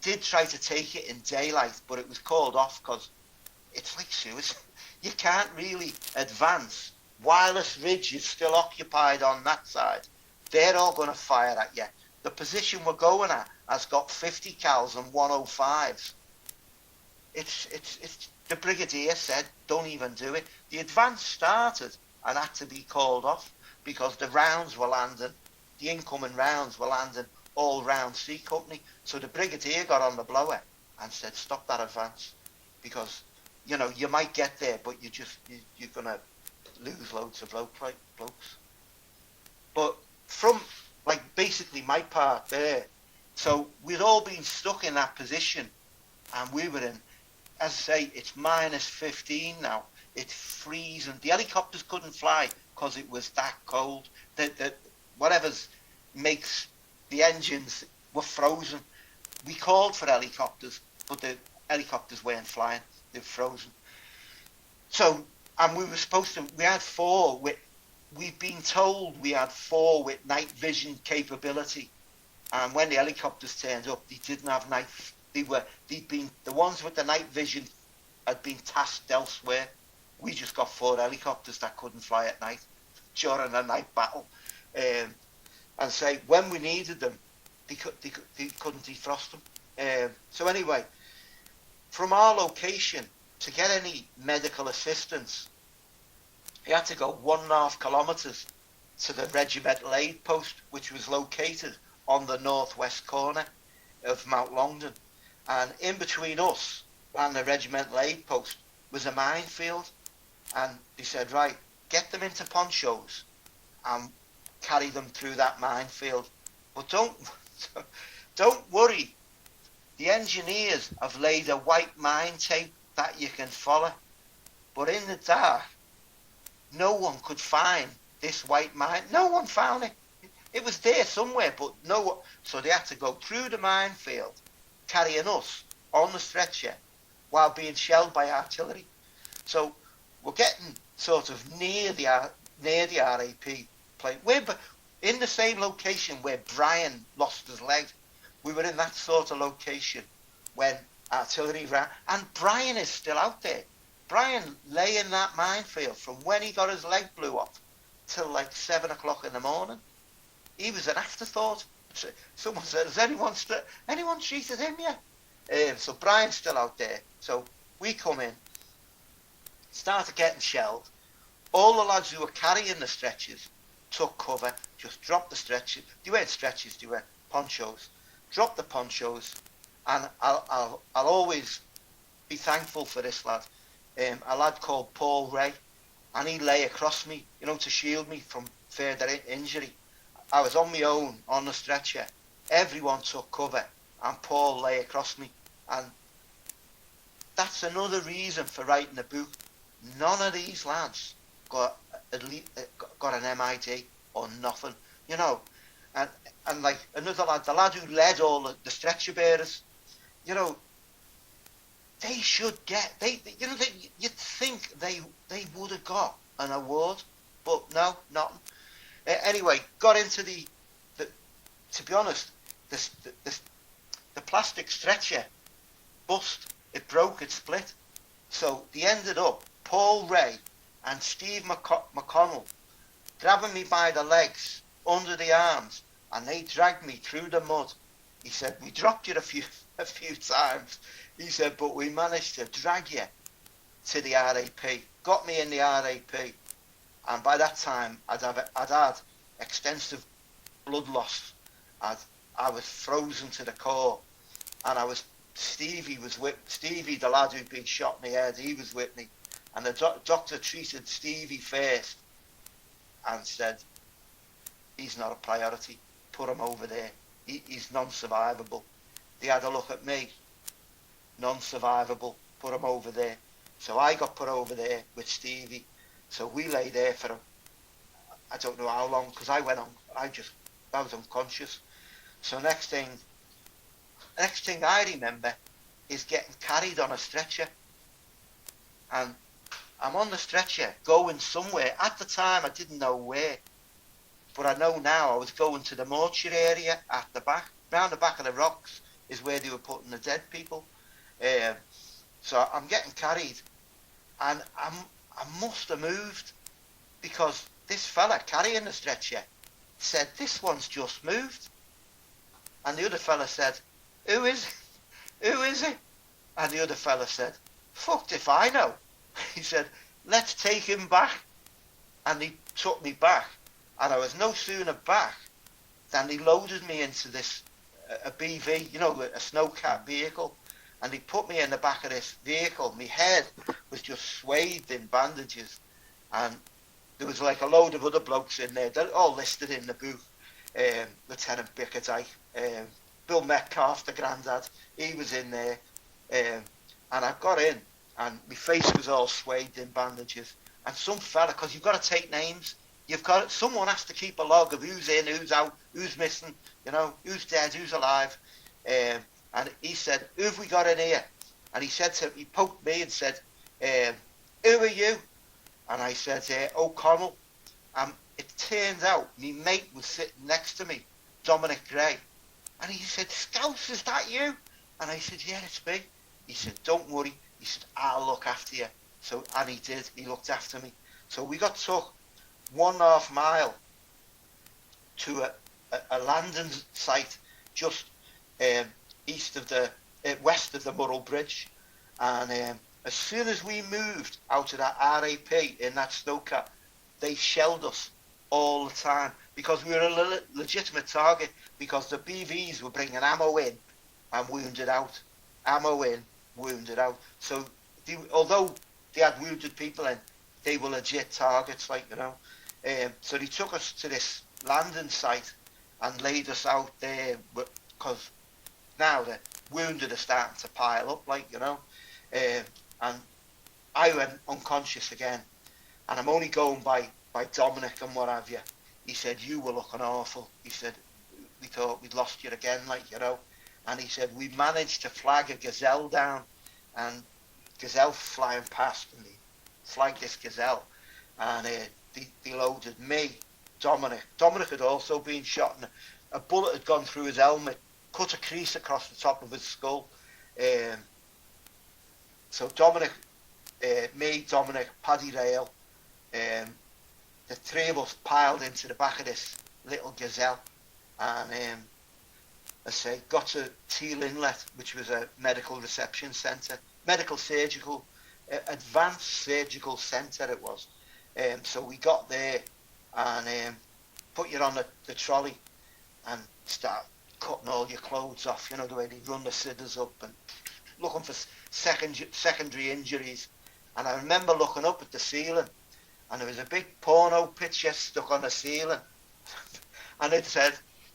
did try to take it in daylight, but it was called off because it's like Suez. You can't really advance. Wireless Ridge is still occupied on that side. They're all going to fire at you. The position we're going at has got 50 cals and 105s. It's the brigadier said, don't even do it. The advance started and had to be called off because the rounds were landing, the incoming rounds were landing all round C Company. So the brigadier got on the blower and said, stop that advance, because, you know, you might get there, but you're going to lose loads of blokes. But from, like, basically my part there, so we'd all been stuck in that position, and we were in, as I say, it's minus 15 now. It's freezing. The helicopters couldn't fly because it was that cold. Whatever's makes the engines were frozen. We called for helicopters, but the helicopters weren't flying. They were frozen. So, and we were supposed to, we had 4 with, we've been told we had 4 with night vision capability. And when the helicopters turned up, they didn't have the ones with the night vision had been tasked elsewhere. We just got 4 helicopters that couldn't fly at night during a night battle. And say, when we needed them, they couldn't defrost them. So anyway, from our location, to get any medical assistance, you had to go 1.5 kilometres to the regimental aid post, which was located on the northwest corner of Mount Longdon. And in between us and the regimental aid post was a minefield. And they said, right, get them into ponchos and carry them through that minefield. But don't worry. The engineers have laid a white mine tape that you can follow. But in the dark, no one could find this white mine. No one found it. It was there somewhere, but no one. So they had to go through the minefield, carrying us on the stretcher while being shelled by artillery. So we're getting sort of near the RAP plane. We're in the same location where Brian lost his leg. We were in that sort of location when artillery ran. And Brian is still out there. Brian lay in that minefield from when he got his leg blew off till like 7 o'clock in the morning. He was an afterthought. Someone said, has anyone treated him yet? So Brian's still out there. So we come in, started getting shelled. All the lads who were carrying the stretchers took cover, just dropped the stretchers. They weren't stretchers, they were ponchos. Dropped the ponchos, and I'll always be thankful for this lad. A lad called Paul Ray, and he lay across me, you know, to shield me from further injury. I was on my own on the stretcher. Everyone took cover, and Paul lay across me. And that's another reason for writing a book. None of these lads got at least got an MID or nothing, you know. And like another lad, the lad who led all the stretcher bearers, you know, they should get you know, you'd think they would have got an award, but no, nothing. Anyway, got into the to be honest, the plastic stretcher bust. It broke, it split. So they ended up, Paul Ray and Steve McConnell, grabbing me by the legs, under the arms, and they dragged me through the mud. He said, we dropped you a few times. He said, but we managed to drag you to the RAP. Got me in the RAP. And by that time, I'd had extensive blood loss. I was frozen to the core. And Stevie, the lad who'd been shot in the head, he was with me. And the doctor treated Stevie first and said, he's not a priority. Put him over there. He's non-survivable. They had a look at me. Non-survivable. Put him over there. So I got put over there with Stevie. So we lay there for I don't know how long, because I was unconscious. So next thing I remember is getting carried on a stretcher. And I'm on the stretcher going somewhere. At the time, I didn't know where. But I know now I was going to the mortuary area at the back. Round the back of the rocks is where they were putting the dead people. So I'm getting carried. And I must have moved, because this fella carrying the stretcher said, this one's just moved. And the other fella said, who is it? Who is it? And the other fella said, fucked if I know. He said, let's take him back. And he took me back. And I was no sooner back than he loaded me into this, a BV, you know, a snowcat vehicle. And he put me in the back of this vehicle. My head was just swathed in bandages. And there was like a load of other blokes in there. They're all listed in the book. Lieutenant Bickerdike, Bill Metcalf, the grandad, he was in there. And I got in, and my face was all swathed in bandages. And some fella, because you've got to take names, someone has to keep a log of who's in, who's out, who's missing, you know, who's dead, who's alive. And he said, who have we got in here? And he poked me and said, who are you? And I said, O'Connell. It turned out my mate was sitting next to me, Dominic Gray. And he said, Scouse, is that you? And I said, yeah, it's me. He said, don't worry. He said, I'll look after you. And he did. He looked after me. So we got took 1.5 mile to a landing site just west of the Murrell Bridge. And as soon as we moved out of that RAP in that snowcat, they shelled us all the time, because we were a legitimate target, because the BVs were bringing ammo in and wounded out. Ammo in, wounded out. So although they had wounded people in, they were legit targets, like, you know. So they took us to this landing site and laid us out there, because now the wounded are starting to pile up, like, you know. And I went unconscious again, and I'm only going by Dominic and what have you. He said, you were looking awful. He said, we thought we'd lost you again, like, you know. And he said, we managed to flag a gazelle down, and gazelle flying past, and they flagged this gazelle, and they loaded me, Dominic. Dominic had also been shot, and a bullet had gone through his helmet, cut a crease across the top of his skull. So Dominic, me, Dominic, Paddy Rail, the three of us piled into the back of this little gazelle, and I say, got to Teal Inlet, which was a medical reception centre, medical surgical, advanced surgical centre it was. So we got there and put you on the trolley and start cutting all your clothes off, you know, the way they run the scissors up, and looking for secondary injuries. And I remember looking up at the ceiling, and there was a big porno picture stuck on the ceiling. And it said,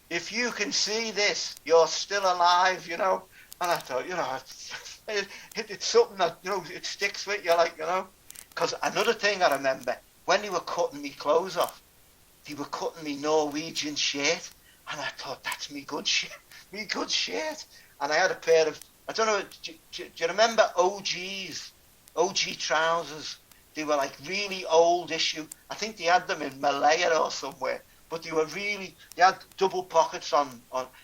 if you can see this, you're still alive, you know. And I thought, you know, It's something that, you know, it sticks with you, like, you know. Because another thing I remember, when they were cutting me clothes off, they were cutting me Norwegian shirt, and I thought, that's me good shirt. And I had a pair of, I don't know, do you remember OGs? OG trousers. They were like really old issue. I think they had them in Malaya or somewhere, but they were really, they had double pockets on,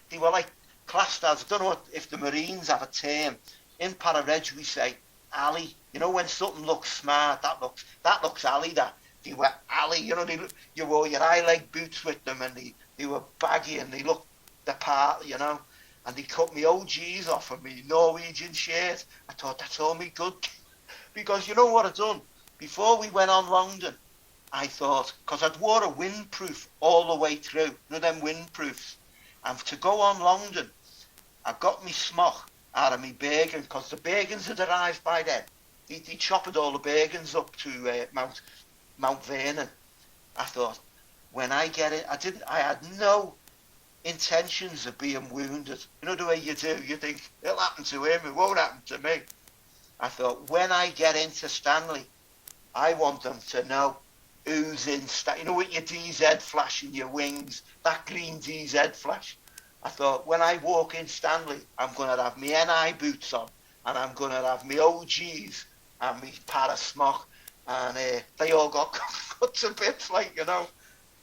they were like classed as, I don't know if the Marines have a term. In Para-Reg we say alley. You know, when something looks smart, that looks alley, that. They were alley, you know, you wore your high leg boots with them, and they were baggy and they looked the part, you know. And they cut me OGs off of me Norwegian shirt. I thought, that's all me good. Because you know what I'd done? Before we went on Longdon, I thought, because I'd wore a windproof all the way through, you know them windproofs. And to go on Longdon, I got me smock out of me Bergen, because the Bergens had arrived by then. They chopped all the Bergens up to Mount Vernon. I thought, when I get it, I had no intentions of being wounded. You know the way you do, you think, it'll happen to him, it won't happen to me. I thought, when I get into Stanley, I want them to know who's in Stanley. You know, with your DZ flash in your wings, that green DZ flash. I thought, when I walk in Stanley, I'm going to have my NI boots on, and I'm going to have my OGs and my para smock, and they all got cut to bits, like, you know.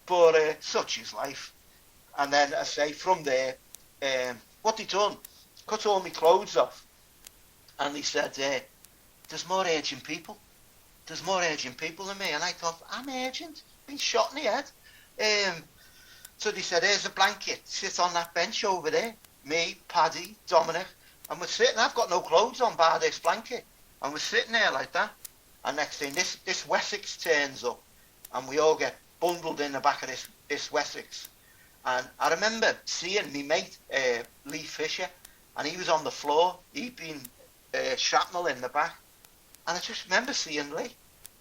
But such is life. And then, I say, from there, what they done, cut all my clothes off, and they said, there's more urgent people. There's more urgent people than me. And I thought, I'm urgent? Been shot in the head. So they said, here's a blanket. Sit on that bench over there. Me, Paddy, Dominic. And we're sitting, I've got no clothes on bar this blanket. And we're sitting there like that. And next thing, this Wessex turns up. And we all get bundled in the back of this Wessex. And I remember seeing me mate, Lee Fisher. And he was on the floor. He'd been shrapnel in the back. And I just remember seeing Lee.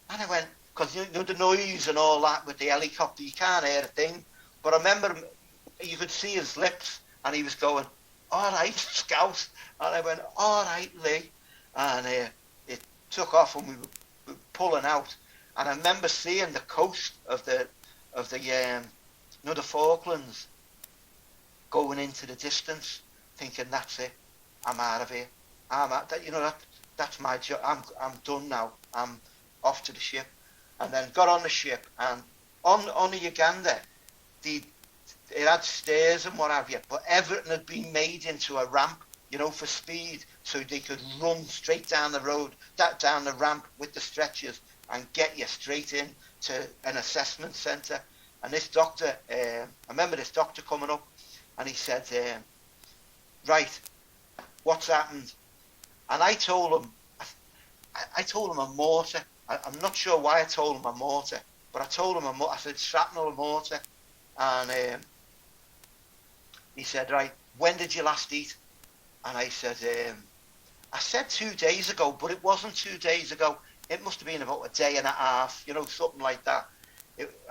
And I went, because you know the noise and all that with the helicopter, you can't hear a thing. But I remember you could see his lips, and he was going, all right, Scouse. And I went, all right, Lee. And it took off, and we were pulling out. And I remember seeing the coast of the you know, the Falklands going into the distance, thinking, that's it, I'm out of here. You know, that's my job. I'm done now. I'm off to the ship. And then got on the ship, and on the Uganda, it had stairs and what have you, but everything had been made into a ramp, you know, for speed, so they could run straight down the road, down the ramp with the stretchers, and get you straight in to an assessment centre. And this doctor, I remember this doctor coming up, and he said, right, what's happened? And I told him a mortar. I'm not sure why I told him a mortar, but I told him I said shrapnel, a mortar. And he said, right, when did you last eat? And I said 2 days ago, but it wasn't 2 days ago. It must have been about a day and a half, you know, something like that.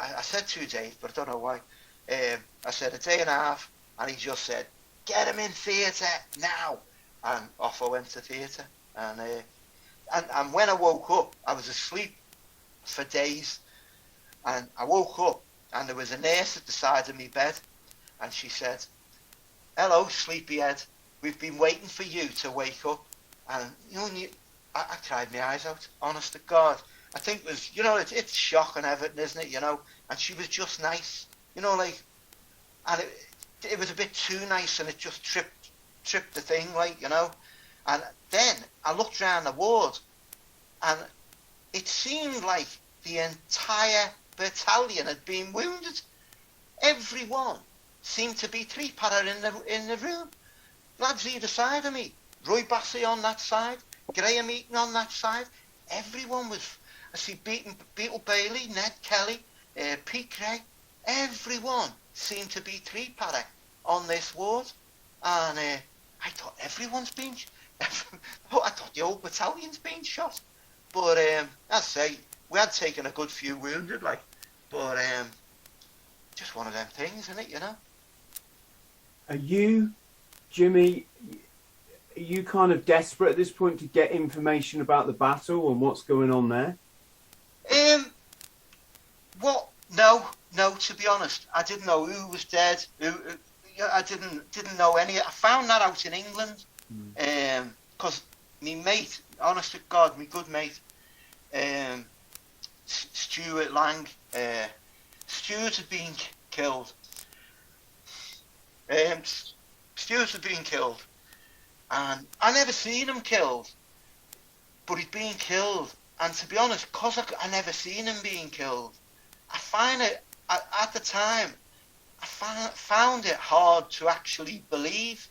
I said 2 days, but I don't know why. I said a day and a half, and he just said, get him in theatre now. And off I went to theatre. And when I woke up, I was asleep for days. And I woke up, and there was a nurse at the side of my bed. And she said, hello, sleepyhead. We've been waiting for you to wake up. And, you know, I cried my eyes out, honest to God. I think it was, you know, it's shock and everything, isn't it, you know? And she was just nice, you know, like, and it was a bit too nice, and it just tripped the thing, like, you know? And then I looked around the ward, and it seemed like the entire battalion had been wounded. Everyone seemed to be three-para in the room. Lads either side of me. Roy Bassey on that side, Graham Eaton on that side. Everyone was, I see Beetle Bailey, Ned Kelly, Pete Craig. Everyone seemed to be three-para on this ward. And I thought everyone's been, I thought the whole battalion's been shot. But as I say, we had taken a good few wounded, like, but just one of them things, isn't it, you know? Are you, Jimmy, you kind of desperate at this point to get information about the battle and what's going on there? What? No. To be honest, I didn't know who was dead. I didn't know any. I found that out in England, because me mate, honest to God, me good mate, Stuart Lang, Stuart had been killed. Stuart had been killed, and I never seen him killed, but he'd been killed. And to be honest, cause I never seen him being killed, I find it at the time. I found it hard to actually believe.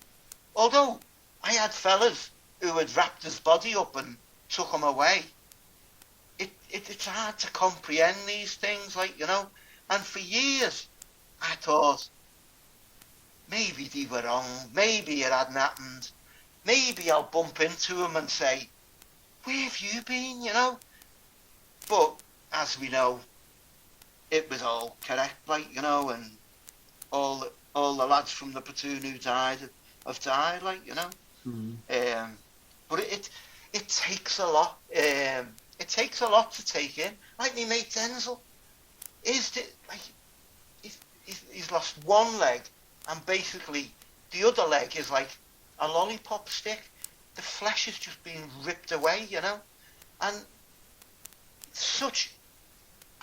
Although I had fellas who had wrapped his body up and took him away. It's hard to comprehend these things, like, you know. And for years, I thought, maybe they were wrong. Maybe it hadn't happened. Maybe I'll bump into him and say, where have you been, you know? But, as we know, it was all correct, like, you know, and all the lads from the platoon who died have died, like, you know. But it takes a lot. It takes a lot to take in. Like me mate Denzel, he's lost one leg, and basically the other leg is like a lollipop stick. The flesh has just been ripped away, you know. And such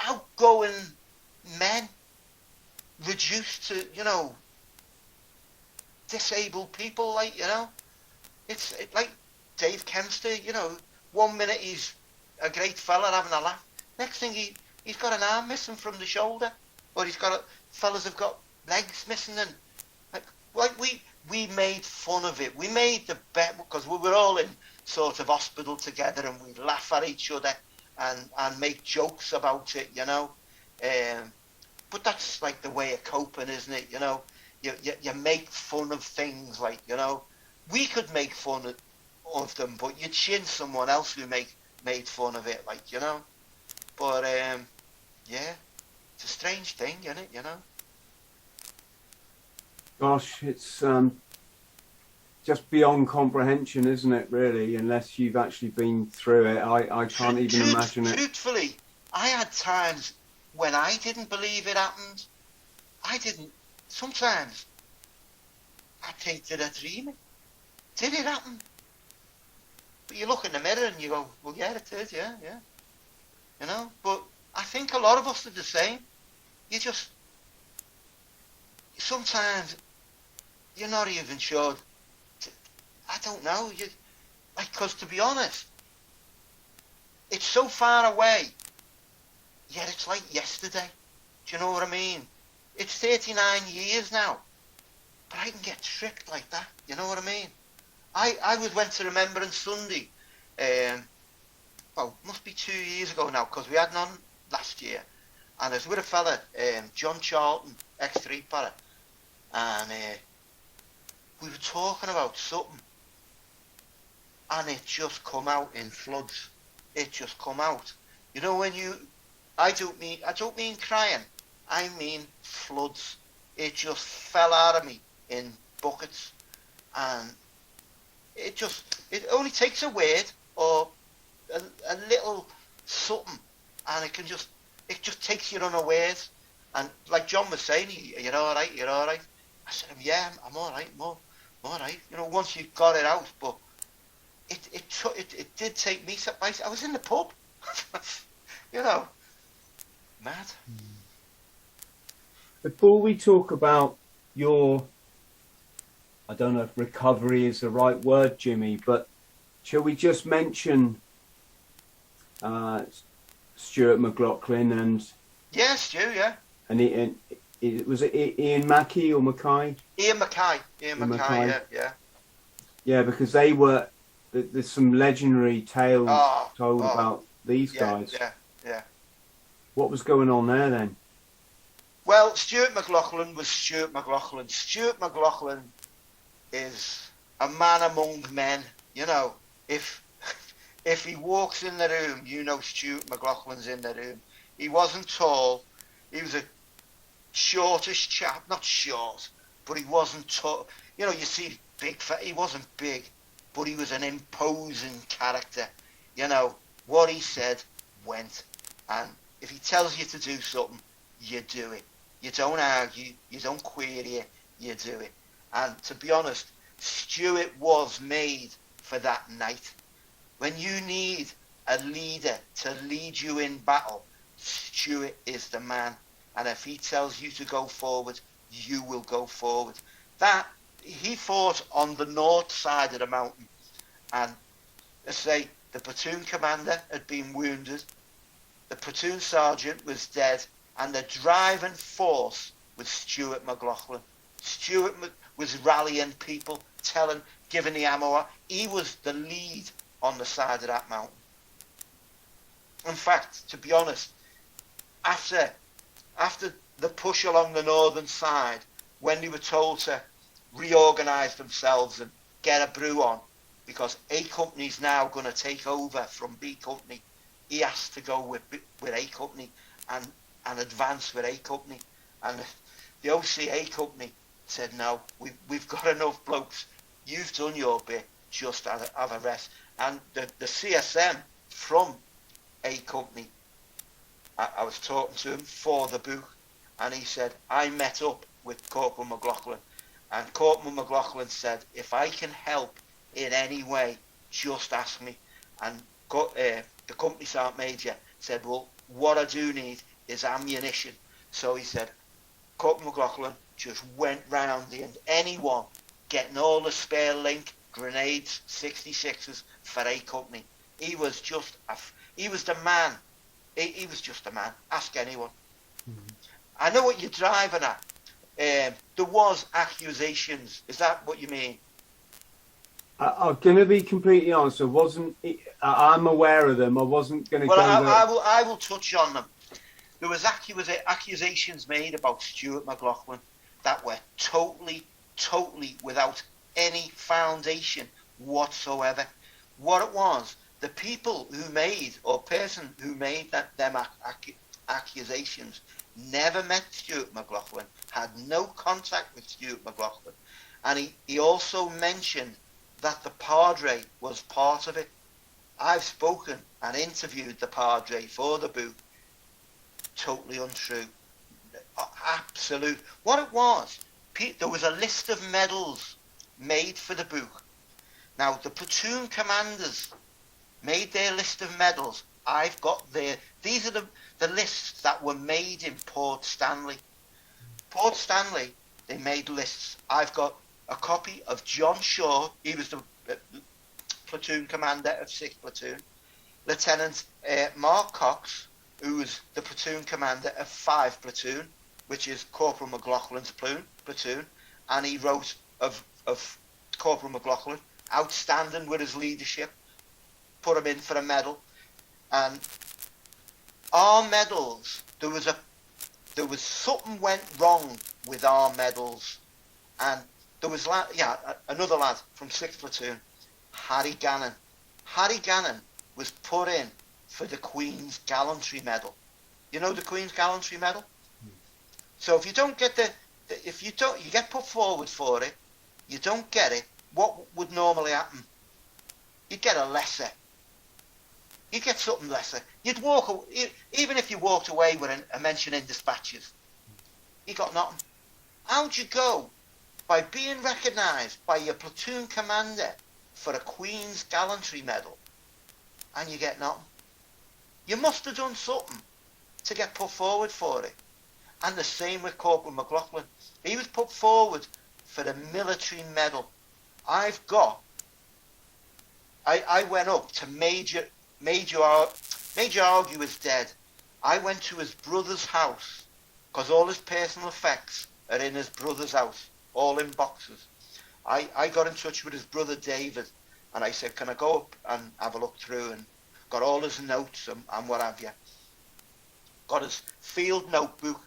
outgoing men reduced to, you know, disabled people, like, you know. It's like Dave Kempster, you know, 1 minute he's a great fella having a laugh, next thing he's got an arm missing from the shoulder, or fellas have got legs missing, and like we made fun of it. We made the bet, because we were all in sort of hospital together, and we laugh at each other and make jokes about it, you know. But that's like the way of coping, isn't it? You know, you make fun of things, like, you know. We could make fun of them, but you'd shin someone else who made fun of it, like, you know. But yeah, it's a strange thing, isn't it? You know. Gosh, it's just beyond comprehension, isn't it? Really, unless you've actually been through it, I can't even imagine it. Truthfully, I had times when I didn't believe it happened. I didn't. Sometimes I think, did I dream it? Did it happen? But you look in the mirror and you go, well, yeah, it did, yeah. You know, but I think a lot of us are the same. Sometimes you're not even sure. I don't know. Because to be honest, it's so far away, yet it's like yesterday. Do you know what I mean? It's 39 years now, but I can get tricked like that. You know what I mean? I went to Remembrance Sunday, must be 2 years ago now, because we had none last year. And I was with a fella, John Charlton, ex-3 para, and we were talking about something, and it just come out in floods. It just come out. You know, I don't mean crying, I mean floods. It just fell out of me in buckets, and it only takes a word or a little something, and it just takes you unawares. And like John was saying, you're all right. I said, yeah, I'm all right, I'm all right. You know, once you got it out, but it did take me surprise. I was in the pub, you know, mad. Before we talk about your, I don't know if recovery is the right word, Jimmy, but shall we just mention Stuart Mclaughlin and... Yeah, Stu, yeah. And was it Ian Mackey or Mackay? Ian Mackay, yeah. Yeah, because there's some legendary tales told about these guys. Yeah. What was going on there then? Well, Stuart Mclaughlin was Stuart Mclaughlin. Stuart Mclaughlin is a man among men. You know, if he walks in the room, you know Stuart Mclaughlin's in the room. He wasn't tall. He was a shortish chap. Not short, but he wasn't tall. You know, you see big fat. He wasn't big. but he was an imposing character. You know, what he said went. And if he tells you to do something, you do it. You don't argue, you don't query it, you do it. And to be honest, Stuart was made for that night. When you need a leader to lead you in battle, Stuart is the man. And if he tells you to go forward, you will go forward. That he fought on the north side of the mountain, and let's say the platoon commander had been wounded, the platoon sergeant was dead, and the driving force was Stuart Mclaughlin. Stuart was rallying people, giving the ammo out. He was the lead on the side of that mountain. In fact, to be honest, after the push along the northern side, when they were told to reorganise themselves and get a brew on, because A Company's now going to take over from B Company, he has to go with A Company and advance with A Company. And the OCA Company said, no, we've got enough blokes. You've done your bit, just have a rest. And the CSM from A Company, I was talking to him for the book, and he said, I met up with Corporal Mclaughlin, and Corporal Mclaughlin said, if I can help in any way, just ask me. And the company sergeant major said, well, what I do need is ammunition. So he said, Corporal Mclaughlin just went round and anyone getting all the spare link, grenades, 66s for A Company. He was just he was the man. He was just a man. Ask anyone. Mm-hmm. I know what you're driving at. There was accusations. Is that what you mean? I'm going to be completely honest. I'm aware of them. I wasn't going to go there. I will touch on them. There was accusations made about Stuart Mclaughlin that were totally without any foundation whatsoever. What it was, the people who made, or person who made them accusations never met Stuart Mclaughlin, had no contact with Stuart Mclaughlin. And he also mentioned that the Padre was part of it. I've spoken and interviewed the Padre for the book. Totally untrue. Absolute. What it was, there was a list of medals made for the book. Now, the platoon commanders made their list of medals. I've got these are the lists that were made in Port Stanley. Port Stanley, they made lists. I've got a copy of John Shaw. He was the platoon commander of 6th Platoon. Lieutenant Mark Cox, who was the platoon commander of 5 Platoon, which is Corporal Mclaughlin's platoon. And he wrote of Corporal Mclaughlin, outstanding with his leadership, put him in for a medal. And our medals, there was something went wrong with our medals, and there was another lad from 6th Platoon, Harry Gannon. Harry Gannon was put in for the Queen's Gallantry Medal. You know the Queen's Gallantry Medal? So if you don't get you get put forward for it, you don't get it, what would normally happen? You'd get a lesser. You'd get something lesser. You'd walk, even if you walked away with a mention in dispatches, you got nothing. How'd you go? By being recognised by your platoon commander for a Queen's Gallantry Medal, and you get nothing. You must have done something to get put forward for it. And the same with Corporal Mclaughlin. He was put forward for the military medal. I went up to Major Argue is dead. I went to his brother's house, because all his personal effects are in his brother's house, all in boxes. I got in touch with his brother David, and I said, can I go up and have a look through, and got all his notes and what have you. Got his field notebook,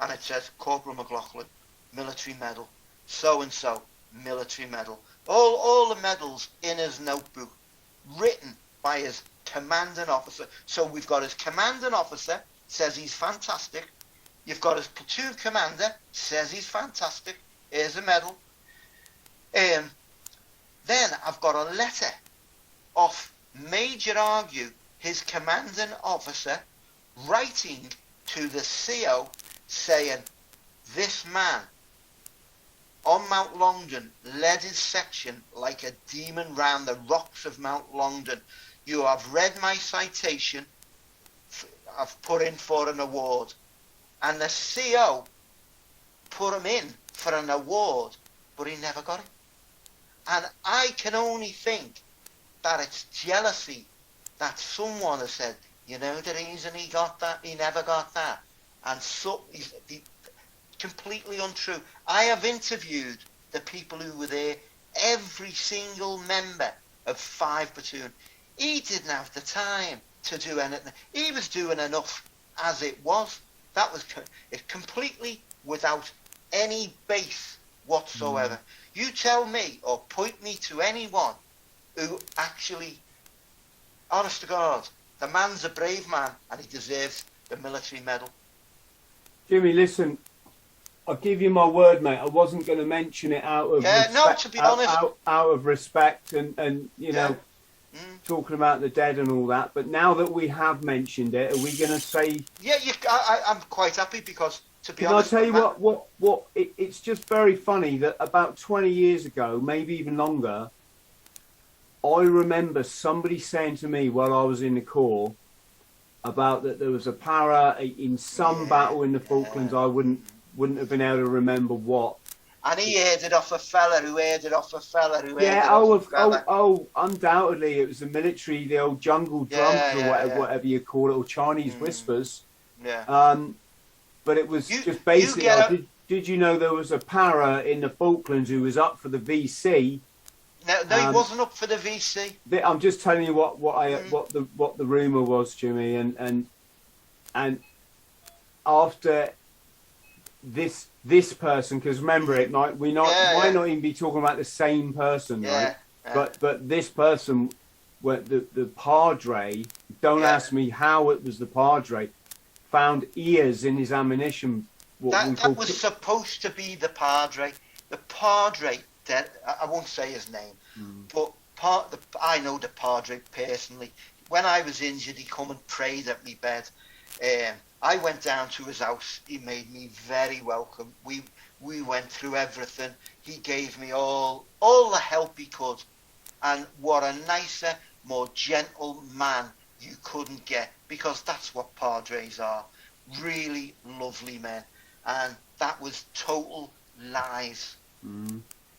and it says Corporal Mclaughlin, military medal, so-and-so, military medal. All the medals in his notebook, written by his commanding officer. So we've got his commanding officer, says he's fantastic. You've got his platoon commander, says he's fantastic. Here's a medal. Then I've got a letter of Major Argue, his commanding officer, writing to the CO saying, this man on Mount Longdon led his section like a demon round the rocks of Mount Longdon. You have read my citation. I've put in for an award. And the CO put him in for an award, but he never got it. And I can only think that it's jealousy that someone has said, you know the reason he got that, he never got that. And so, completely untrue. I have interviewed the people who were there, every single member of 5 Platoon. He didn't have the time to do anything. He was doing enough as it was. That was completely without any base whatsoever. You tell me or point me to anyone who actually, honest to God, the man's a brave man and he deserves the military medal. Jimmy, listen, I'll give you my word, mate. I wasn't going to mention it out of respect, no, to be honest, out of respect and you know, talking about the dead and all that. But now that we have mentioned it, are we going to say? Yeah, I'm quite happy because, to be honest, Can I tell you what? It's just very funny that about 20 years ago, maybe even longer, I remember somebody saying to me while I was in the Corps about that there was a para in some battle in the Falklands. I wouldn't have been able to remember what. And he heard it off a fella who heard it off a fella who heard it off a fella. Oh, undoubtedly it was the military, the old jungle drums or whatever you call it, or Chinese whispers. Yeah. But it was just basically, did you know there was a para in the Falklands who was up for the VC? No, he wasn't up for the VC. I'm just telling you what the rumor was, Jimmy, and after this person, because remember it might not even be talking about the same person, right? Yeah. But this person, the padre, don't ask me how it was the padre, found ears in his ammunition. That was supposed to be the padre. The padre, I won't say his name, but I know the padre personally. When I was injured, he come and prayed at me bed. I went down to his house. He made me very welcome. We went through everything. He gave me all the help he could. And what a nicer, more gentle man you couldn't get, because that's what padres are. Really lovely men. And that was total lies.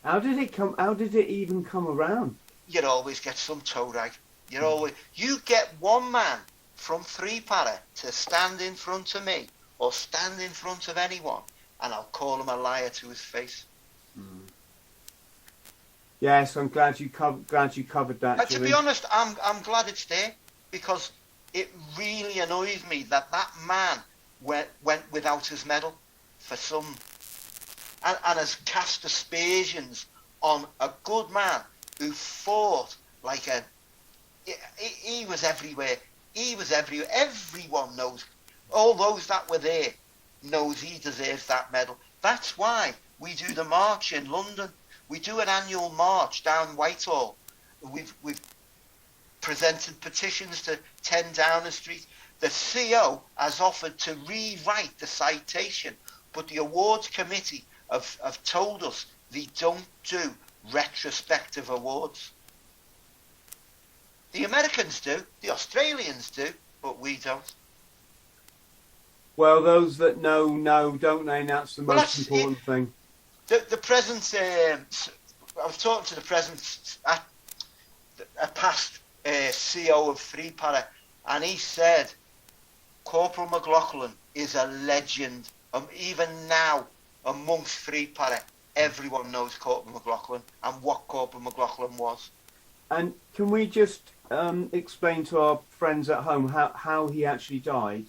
How did it even come around? You'd always get some toe rag. You get one man from 3 para to stand in front of me or stand in front of anyone, and I'll call him a liar to his face. Yes, I'm glad you covered that. To be honest, I'm glad it's there, because it really annoys me that man went without his medal for some, and has cast aspersions on a good man who fought like a. He was everywhere. He was everywhere. Everyone knows. All those that were there knows he deserves that medal. That's why we do the march in London. We do an annual march down Whitehall. We've presented petitions to 10 Downing Street. The CO has offered to rewrite the citation, but the awards committee have told us they don't do retrospective awards. The Americans do, the Australians do, but we don't. Well, those that know, don't they? And that's the most important thing. The present, I was talking to the present, a past CO of 3 para, and he said Corporal Mclaughlin is a legend. Even now, amongst 3 para, everyone knows Corporal Mclaughlin and what Corporal Mclaughlin was. And can we just explain to our friends at home how he actually died?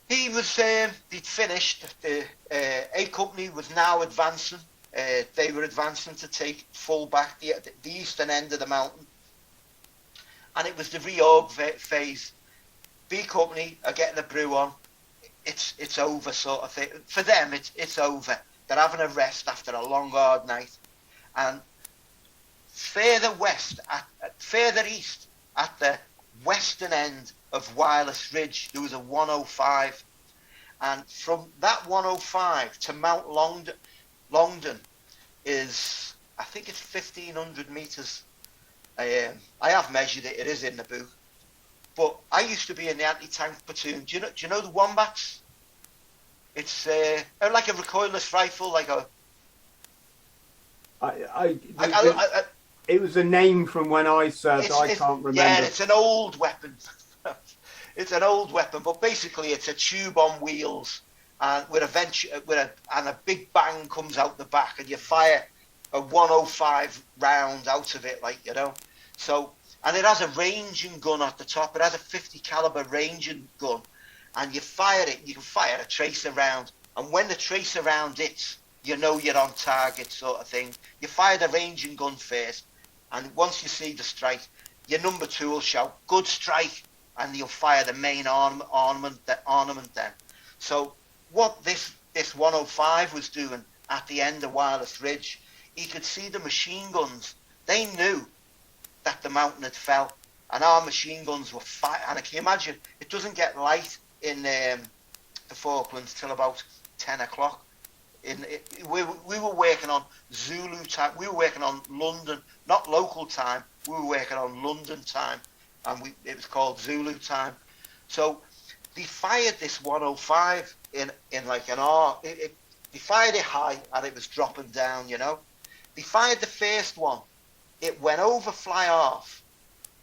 He was, he'd finished, the A Company was now advancing. They were advancing to take full back the eastern end of the mountain. And it was the reorg phase. B Company are getting a brew on. It's over, sort of thing. For them, it's over. They're having a rest after a long, hard night. And further east, at the western end of Wireless Ridge, there was a 105. And from that 105 to Mount Longdon is, I think it's 1,500 metres. I have measured it, it is in the book. But I used to be in the anti-tank platoon. Do you know the Wombats? It's like a recoilless rifle, like a... it was a name from when I served. I can't remember. Yeah, it's an old weapon. It's an old weapon, but basically it's a tube on wheels, and and a big bang comes out the back, and you fire a 105 round out of it, like, you know. So, and it has a ranging gun at the top. It has a 50 caliber ranging gun, and you fire it. You can fire a tracer round, and when the tracer round hits, you know you're on target, sort of thing. You fire the ranging gun first, and once you see the strike, your number 2 will shout, "Good strike," and you'll fire the main armament then. So what this 105 was doing at the end of Wireless Ridge, you could see the machine guns. They knew that the mountain had fell, and our machine guns were firing. And can you imagine, it doesn't get light in the Falklands till about 10 o'clock. We were working on Zulu time. We were working on London, not local time. We were working on London time, and it was called Zulu time. So they fired this 105 in like an hour. They fired it high, and it was dropping down, you know. They fired the first one. It went over fly half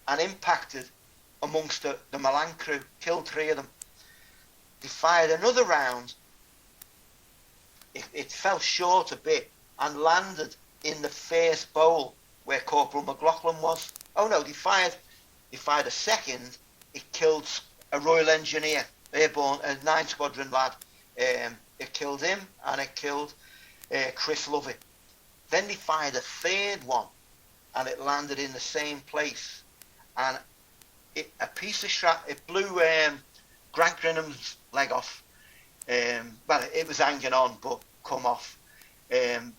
and impacted amongst the Milan crew, killed 3 of them. They fired another round. It fell short a bit and landed in the first bowl where Corporal Mclaughlin was. Oh no, they fired a second. It killed a Royal Engineer, airborne, a 9 Squadron lad. It killed him, and it killed Chris Lovett. Then they fired a third one, and it landed in the same place. And a piece of shrapnel, it blew Grant Grinham's leg off. Well, it was hanging on, but come off. And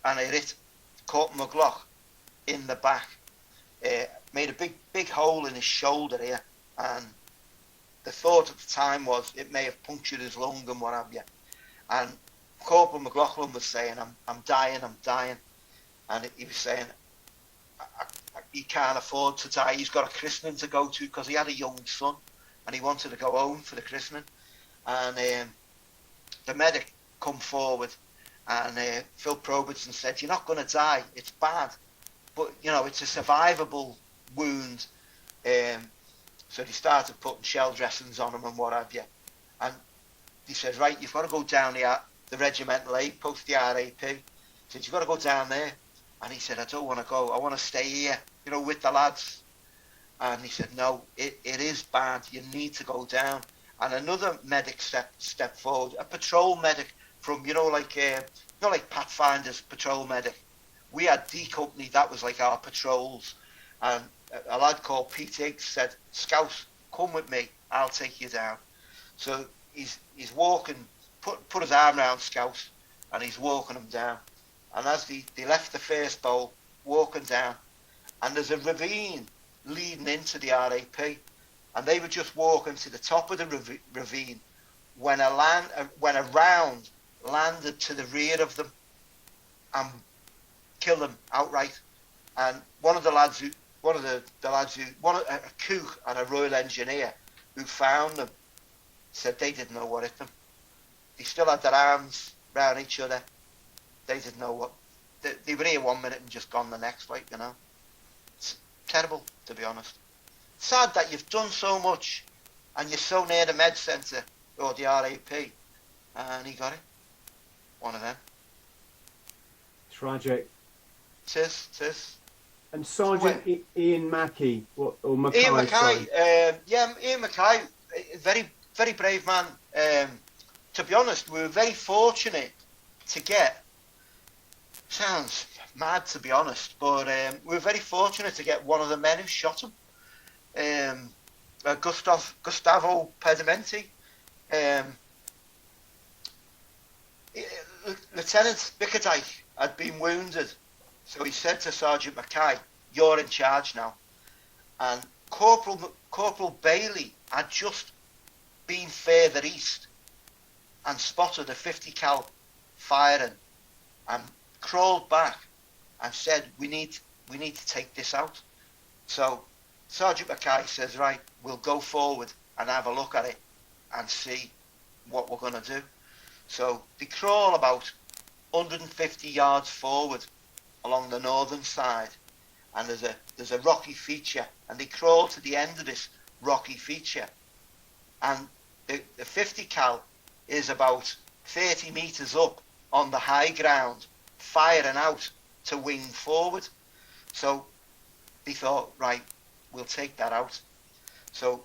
it hit Corporal McLaughlin in the back. Made a big hole in his shoulder here. And the thought at the time was it may have punctured his lung and what have you. And Corporal McLaughlin was saying, I'm dying. And he was saying, he can't afford to die. He's got a christening to go to because he had a young son and he wanted to go home for the christening. And the medic come forward, and Phil Probertson said, "You're not going to die. It's bad, but you know it's a survivable wound." So they started putting shell dressings on him and what have you. And he said, "Right, you've got to go down the regimental aid post, the RAP." He said, "You've got to go down there." And he said, "I don't want to go. I want to stay here, you know, with the lads." And he said, "No, it is bad. You need to go down." And another medic stepped forward, a patrol medic from, like Pathfinder's patrol medic. We had D Company, that was like our patrols. And a lad called Pete Higgs said, "Scouse, come with me, I'll take you down." So he's walking, put his arm around Scouse, and he's walking him down. And as they left the first bowl, walking down, and there's a ravine leading into the RAP. And they were just walking to the top of the ravine when a round landed to the rear of them and killed them outright. And a cook and a Royal Engineer who found them said they didn't know what hit them. They still had their arms round each other. They didn't know what. They were here 1 minute and just gone the next, like, you know. It's terrible, to be honest. Sad that you've done so much and you're so near the med centre or the RAP, and he got it. One of them. Tragic. Tis. And Sergeant Ian Mackey, or Mackay? Ian Mackay, Ian Mackay, very, very brave man. To be honest, we were very fortunate to get. Sounds mad, to be honest, but we were very fortunate to get one of the men who shot him. Gustavo Pedimenti. Lieutenant Bickerdike had been wounded So he said to Sergeant Mackay, "You're in charge now." And Corporal Bailey had just been further east and spotted a 50 cal firing and crawled back and said, we need to take this out. So Sergeant Mackay says, right, we'll go forward and have a look at it and see what we're going to do. So they crawl about 150 yards forward along the northern side, and there's a rocky feature, and they crawl to the end of this rocky feature, and the 50 cal is about 30 metres up on the high ground, firing out to wing forward. So they thought, right, we'll take that out. So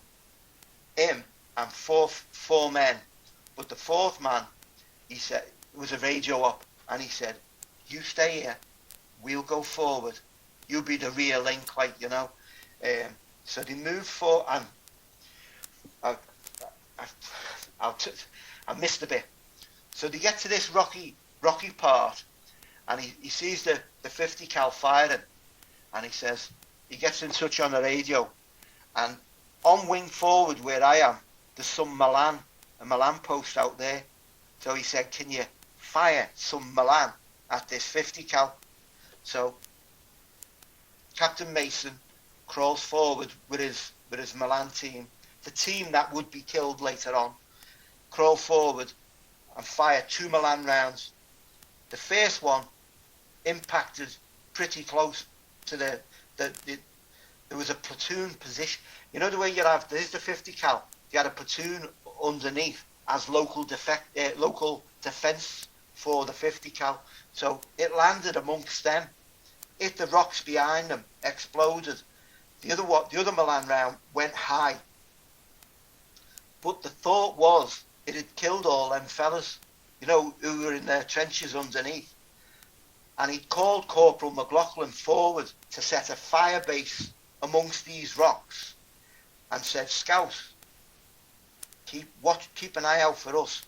him and four men, but the fourth man, he said, it was a radio op, and he said, you stay here, we'll go forward, you'll be the rear link, like, you know. So they moved forward, and I missed a bit. So they get to this rocky part, and he sees the 50 cal firing, and he says, he gets in touch on the radio, and on wing forward where I am, there's some a Milan post out there. So he said, can you fire some Milan at this 50 cal? So Captain Mason crawls forward with his Milan team, the team that would be killed later on, crawl forward and fire 2 Milan rounds. The first one impacted pretty close to there was a platoon position. You know the way there's the 50 cal, you had a platoon underneath as local defence for the 50 cal. So it landed amongst them, hit the rocks behind them, exploded. The other Milan round went high. But the thought was it had killed all them fellas, you know, who were in their trenches underneath. And he called Corporal Mclaughlin forward to set a fire base amongst these rocks, and said, Scouse, keep an eye out for us.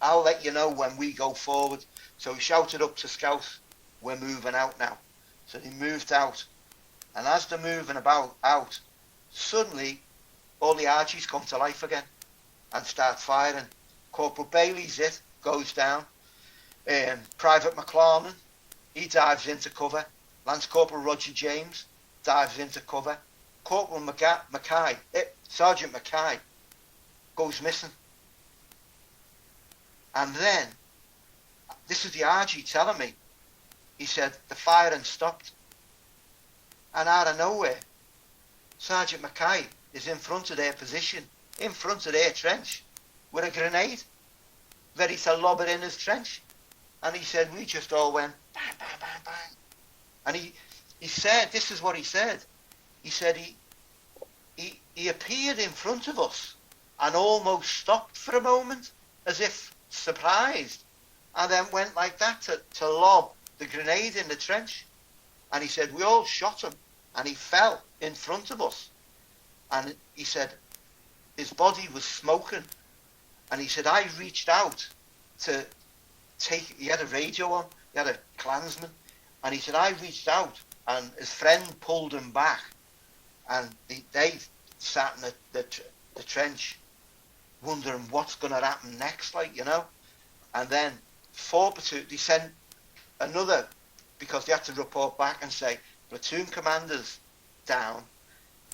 I'll let you know when we go forward. So he shouted up to Scouse, we're moving out now. So they moved out, and as they're moving out, suddenly all the Argies come to life again and start firing. Corporal Bailey's goes down. Private Mclaughlin, he dives into cover. Lance Corporal Roger James dives into cover. Corporal Sergeant Mackay goes missing. And then, this is the RG telling me, he said the firing stopped. And out of nowhere, Sergeant Mackay is in front of their position, in front of their trench, with a grenade, ready to lob it in his trench. And he said, we just all went, bang, bang, bang, bang. And he said, this is what he said. He said he appeared in front of us and almost stopped for a moment, as if surprised, and then went like that to lob the grenade in the trench. And he said, we all shot him, and he fell in front of us. And he said, his body was smoking. And he said, I reached out to he had a radio on, he had a Klansman, and he said, I reached out, and his friend pulled him back, and they sat in the trench wondering what's going to happen next, like, you know. And then 4 platoon, they sent another, because they had to report back and say, platoon commander's down,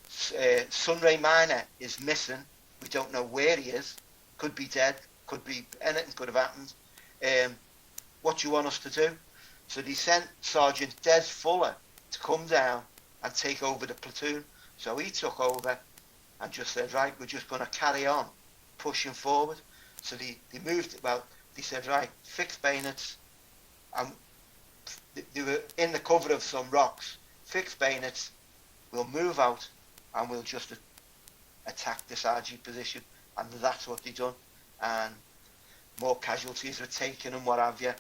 Sunray Minor is missing, we don't know where he is, could be dead, could be anything could have happened. What do you want us to do? So they sent Sergeant Des Fuller to come down and take over the platoon. So he took over and just said, right, we're just going to carry on pushing forward. So they moved, they said, right, fix bayonets. And they were in the cover of some rocks. Fix bayonets, we'll move out and we'll just attack this RG position. And that's what they done. And more casualties were taken and what have you.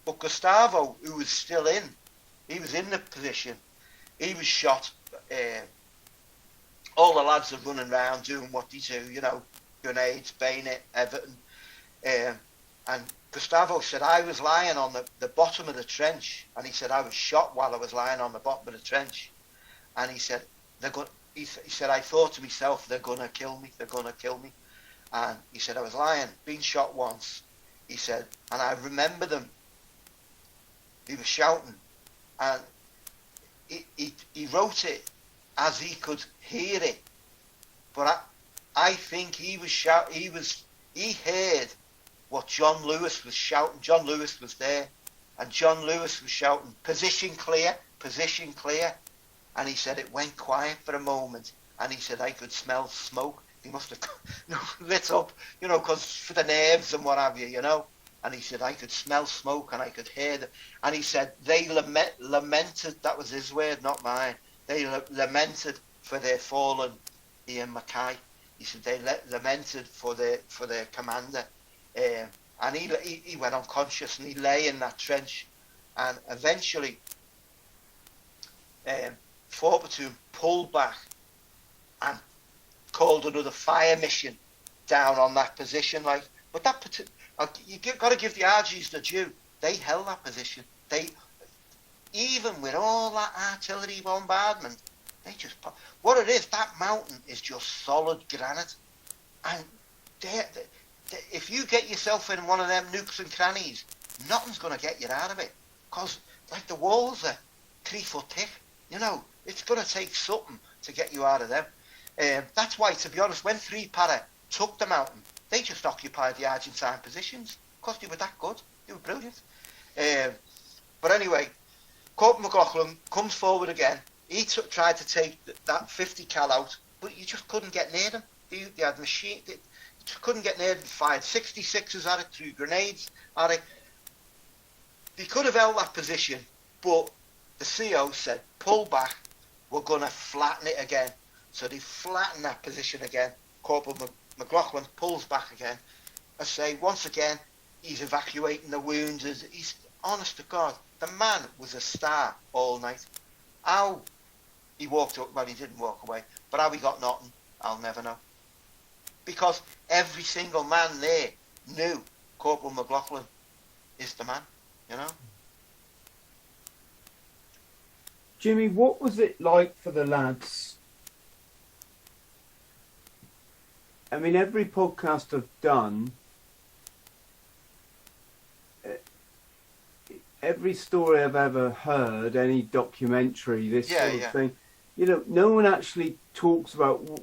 But Gustavo, who was still he was in the position, he was shot. All the lads are running around doing what they do, you know, grenades, bayonet, everything. And And Gustavo said, I was lying on the bottom of the trench. And he said, I was shot while I was lying on the bottom of the trench. And he said, he said, I thought to myself, they're going to kill me. They're going to kill me. And he said, I was lying, been shot once. He said, and I remember them. He was shouting. And he wrote it as he could hear it. But I think he heard what John Lewis was shouting. John Lewis was there, and John Lewis was shouting, position clear, position clear. And he said it went quiet for a moment, and he said I could smell smoke. He must have lit up, because for the nerves and what have you, And he said I could smell smoke and I could hear them. And he said they lamented, that was his word, not mine. They lamented for their fallen Ian Mackay. He said they lamented for their commander. And he went unconscious, and he lay in that trench. And eventually, 4 platoon pulled back and called another fire mission down on that position. But that you got to give the RGs the due. They held that position. Even with all that artillery bombardment, they just what it is. That mountain is just solid granite, and if you get yourself in one of them nooks and crannies, nothing's going to get you out of it, because the walls are 3 foot thick. It's going to take something to get you out of them. That's why, to be honest, when 3 Para took the mountain, they just occupied the Argentine positions because they were that good. They were brilliant. But anyway, Corporal Mclaughlin comes forward again. He tried to take that 50 cal out, but you just couldn't get near them. They had machine. They just couldn't get near them. Fired 66s at it, 2 grenades at it. They could have held that position, but the CO said, pull back, we're going to flatten it again. So they flattened that position again. Corporal Mclaughlin pulls back again. I say, once again, he's evacuating the wounded. He's, honest to God, the man was a star all night. How he walked up, well, he didn't walk away, but how he got nothing, I'll never know. Because every single man there knew Corporal Mclaughlin is the man, Jimmy, what was it like for the lads? I mean, every podcast I've done, every story I've ever heard, any documentary, this sort of thing, no one actually talks about,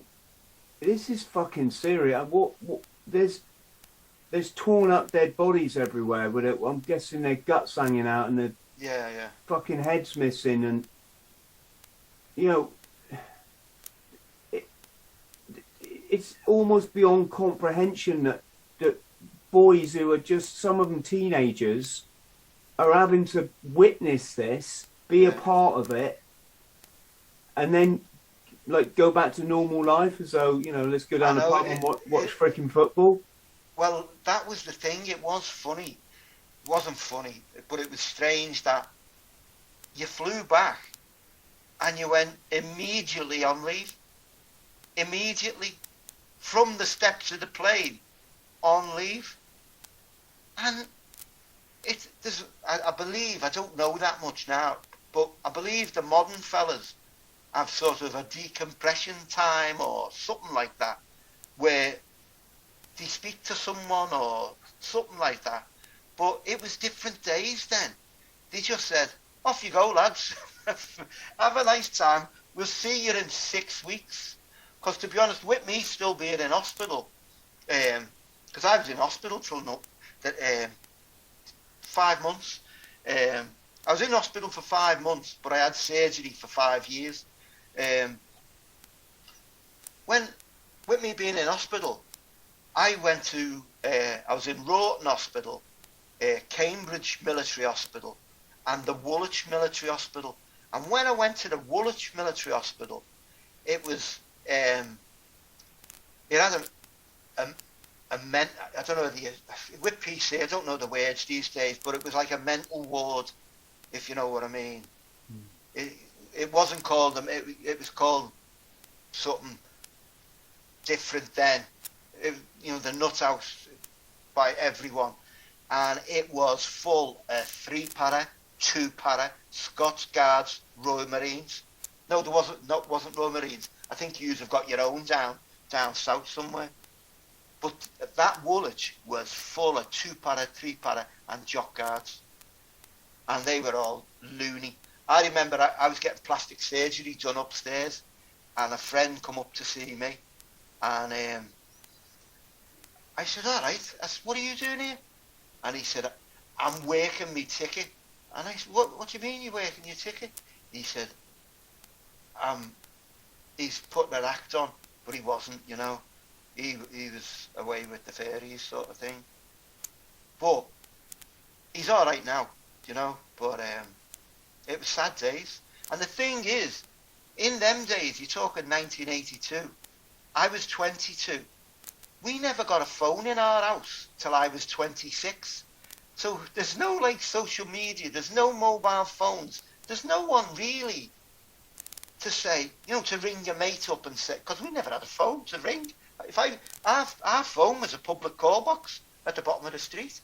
this is fucking serious. There's torn up dead bodies everywhere with it. I'm guessing their guts hanging out and their fucking heads missing, and it's almost beyond comprehension that boys who are just, some of them teenagers, are having to witness this, be a part of it, and then go back to normal life as though, let's go down the pub and watch freaking football. Well, that was the thing. It was funny. It wasn't funny, but it was strange that you flew back and you went immediately on leave. Immediately. From the steps of the plane, on leave. And I believe, I don't know that much now, but I believe the modern fellas have sort of a decompression time or something like that, where they speak to someone or something like that. But it was different days then. They just said, off you go, lads. Have a nice time. We'll see you in 6 weeks. Because to be honest, with me still being in hospital, because I was in hospital till 5 months. I was in hospital for 5 months, but I had surgery for 5 years. With me being in hospital, I went to, I was in Rawton Hospital, Cambridge Military Hospital, and the Woolwich Military Hospital. And when I went to the Woolwich Military Hospital, it was, it had a I don't know with PC, I don't know the words these days, but it was like a mental ward, if you know what I mean. It wasn't called, it was called something different then. The nut house by everyone. and it was full of 3-para, 2-para, Scots Guards, Royal Marines. No, there wasn't Royal Marines. I think you have got your own down south somewhere. But that Woolwich was full of 2-para, 3-para, and Jock Guards, and they were all loony. I remember I was getting plastic surgery done upstairs, and a friend come up to see me, and I said, all right, I said, what are you doing here? And he said, I'm working my ticket. And I said, what do you mean you're working your ticket? He said, he's putting an act on, but he wasn't, you know. He was away with the fairies sort of thing. But he's all right now, you know. But it was sad days. And the thing is, in them days, you're talking 1982, I was 22. We never got a phone in our house till I was 26. So there's no like social media, there's no mobile phones, there's no one really to say, you know, to ring your mate up and say, because we never had a phone to ring. Our phone was a public call box at the bottom of the street.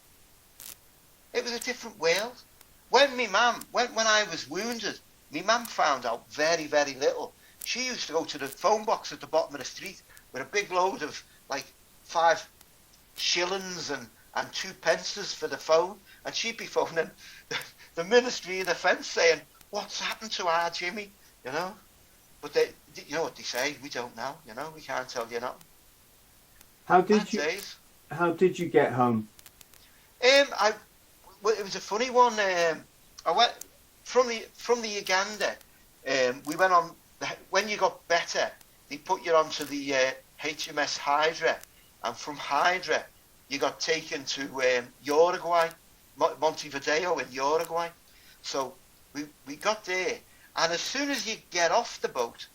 It was a different world. When my mum, when I was wounded, my mum found out very, very little. She used to go to the phone box at the bottom of the street with a big load of like 5 shillings and 2 pences for the phone, and she'd be phoning the Ministry of Defence saying, what's happened to our Jimmy, you know? But they, you know what they say, we don't know, you know, we can't tell you nothing. How did you get home? Well, it was a funny one. I went from the Uganda. We went on when you got better. They put you onto the HMS Hydra, and from Hydra you got taken to Uruguay, Montevideo in Uruguay. So we got there, and as soon as you get off the boat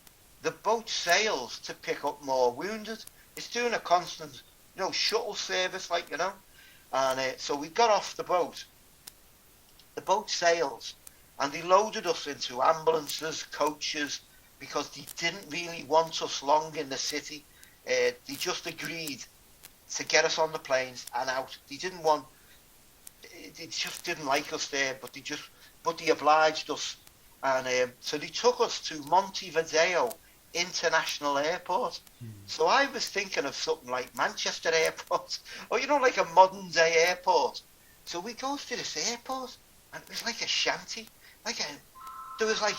sails to pick up more wounded. It's doing a constant, you know, shuttle service, like, you know. And so we got off the boat. The boat sails, and they loaded us into ambulances, coaches, because they didn't really want us long in the city. They just agreed to get us on the planes and out. They just didn't like us there, but they obliged us. And so they took us to Montevideo International Airport. So I was thinking of something like Manchester Airport, or, you know, like a modern day airport. So we go to this airport, and it was like a shanty. There was like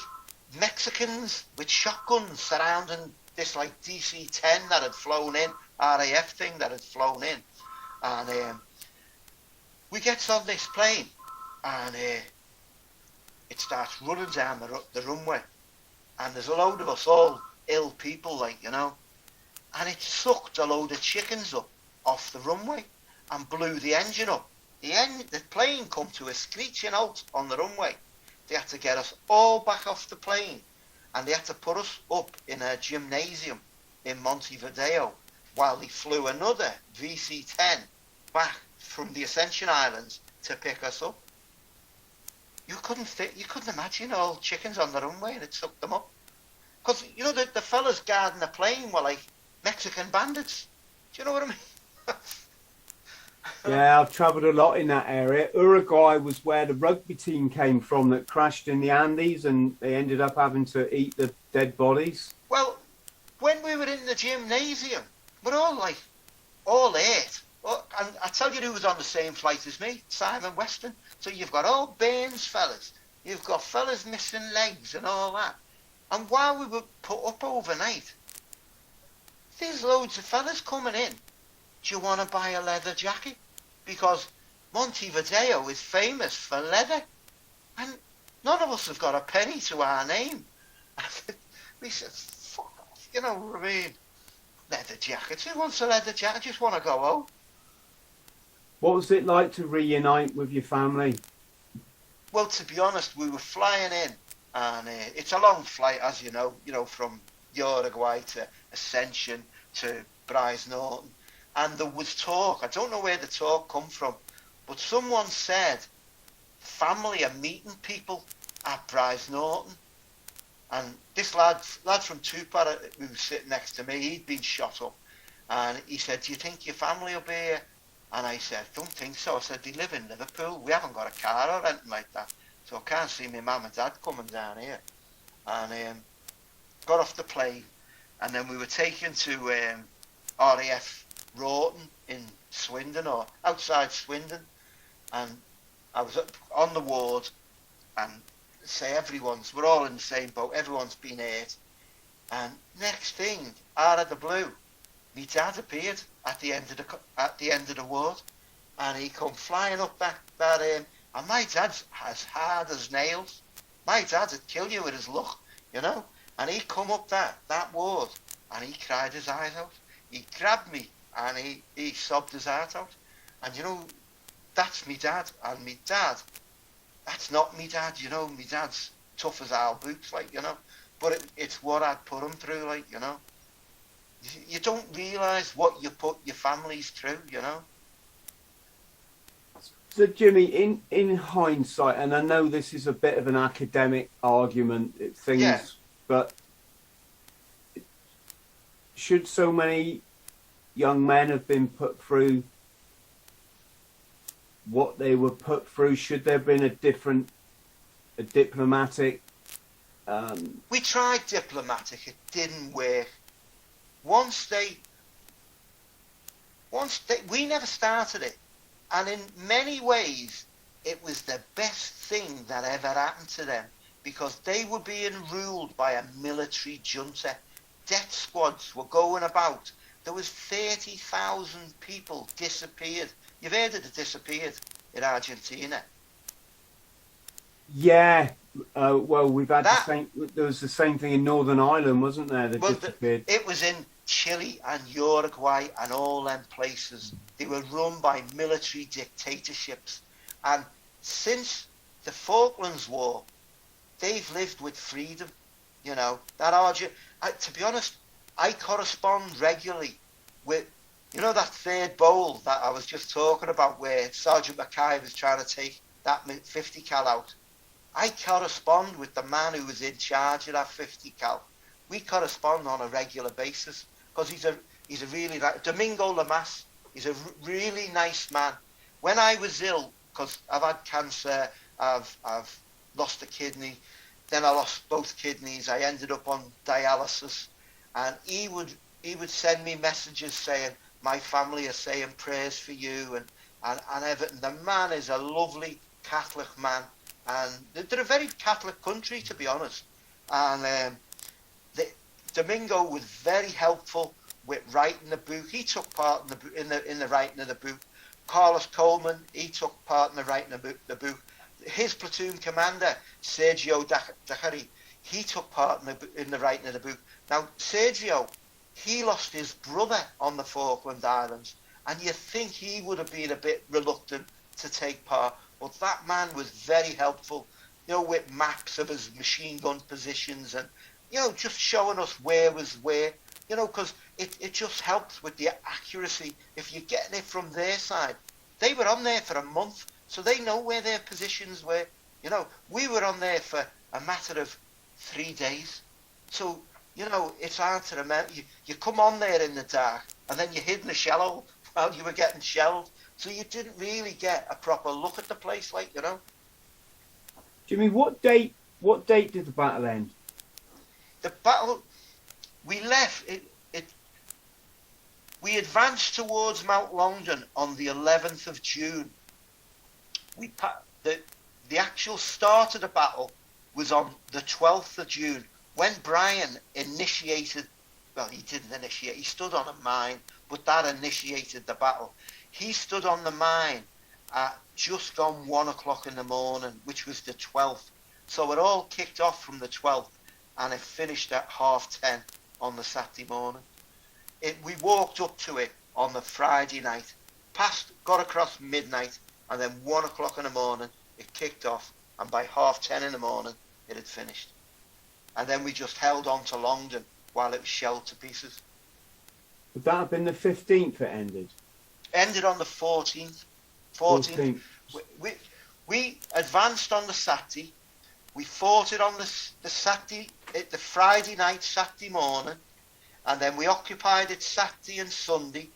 Mexicans with shotguns surrounding this like DC-10 that had flown in, RAF thing that had flown in. And we get on this plane, and it starts running down the runway, and there's a load of us all ill people, like, you know, and it sucked a load of chickens up off the runway and blew the engine up. The plane come to a screeching halt on the runway. They had to get us all back off the plane, and they had to put us up in a gymnasium in Montevideo while they flew another VC-10 back from the Ascension Islands to pick us up. You couldn't imagine all chickens on the runway, and it sucked them up. Because, you know, the fellas guarding the plane were like Mexican bandits. Do you know what I mean? Yeah, I've travelled a lot in that area. Uruguay was where the rugby team came from that crashed in the Andes, and they ended up having to eat the dead bodies. Well, when we were in the gymnasium, we're all ate. And I tell you who was on the same flight as me, Simon Weston. So you've got all Burns fellas, you've got fellas missing legs and all that. And while we were put up overnight, there's loads of fellas coming in. Do you want to buy a leather jacket? Because Montevideo is famous for leather. And none of us have got a penny to our name. We said, fuck off, you know what I mean? Leather jackets, who wants a leather jacket? I just want to go home. What was it like to reunite with your family? Well, to be honest, we were flying in, and it's a long flight, as you know, from Uruguay to Ascension to Bryce Norton. And there was talk, I don't know where the talk come from, but someone said family are meeting people at Bryce Norton. And this lad from Tupara, who was sitting next to me, he'd been shot up. And he said, do you think your family will be here? And I said, don't think so. I said, they live in Liverpool. We haven't got a car or anything like that. So I can't see my mum and dad coming down here. And got off the plane. And then we were taken to RAF Rawton in Swindon, or outside Swindon. And I was up on the ward, and say we're all in the same boat. Everyone's been hurt. And next thing, out of the blue, my dad appeared at the end of the ward, and he come flying up and my dad's as hard as nails. My dad'd kill you with his look, you know. And he come up that ward, and he cried his eyes out. He grabbed me, and he sobbed his heart out. And you know, that's me dad. And me dad, that's not me dad, you know. Me dad's tough as our boots, like, you know. But it's what I'd put him through, like, you know. You don't realise what you put your families through, you know. So, Jimmy, in hindsight, and I know this is a bit of an academic argument, but should so many young men have been put through what they were put through? Should there have been a diplomatic... We tried diplomatic, it didn't work. We never started it, and in many ways it was the best thing that ever happened to them, because they were being ruled by a military junta. Death squads were going about. There was 30,000 people disappeared. You've heard of the disappeared in Argentina? Yeah. Well, we've had there was the same thing in Northern Ireland, wasn't there? That disappeared. It was in Chile and Uruguay and all them places. They were run by military dictatorships. And since the Falklands War, they've lived with freedom, you know. To be honest, I correspond regularly with, you know, that third bowl that I was just talking about, where Sergeant Mackay was trying to take that 50 cal out. I correspond with the man who was in charge of that 50 cal. We correspond on a regular basis, because he's a really nice, Domingo Lamas. He's a really nice man. When I was ill, because I've had cancer, I've lost a kidney, then I lost both kidneys. I ended up on dialysis, and he would send me messages saying, my family are saying prayers for you, and everything. The man is a lovely Catholic man. And they're a very Catholic country, to be honest. And Domingo was very helpful with writing the book. He took part in the writing of the book. Carlos Coleman, he took part in the writing of the book. His platoon commander, Sergio Dajari, he took part in the writing of the book. Now, Sergio, he lost his brother on the Falkland Islands, and you think he would have been a bit reluctant to take part. But that man was very helpful, you know, with maps of his machine gun positions, and, you know, just showing us where was where, you know, because it just helps with the accuracy. If you're getting it from their side, they were on there for a month, so they know where their positions were. You know, we were on there for a matter of 3 days. So, you know, it's hard to remember. You come on there in the dark, and then you hid in the shell hole while you were getting shelled. So you didn't really get a proper look at the place, like, you know. Jimmy, what date did the battle end? The battle, we left, we advanced towards Mount Longdon on the 11th of June. The actual start of the battle was on the 12th of June, when Brian initiated, well, he didn't initiate, he stood on a mine, but that initiated the battle. He stood on the mine at just gone 1 o'clock in the morning, which was the 12th. So it all kicked off from the 12th, and it finished at 10:30 on the Saturday morning. We walked up to it on the Friday night, got across midnight, and then 1 o'clock in the morning, it kicked off, and by 10:30 in the morning, it had finished. And then we just held on to Longdon while it was shelled to pieces. Would that have been the 15th it ended? Ended on the 14th. 14th. We advanced on the Saturday. We fought it on the Saturday, the Friday night, Saturday morning, and then we occupied it Saturday and Sunday.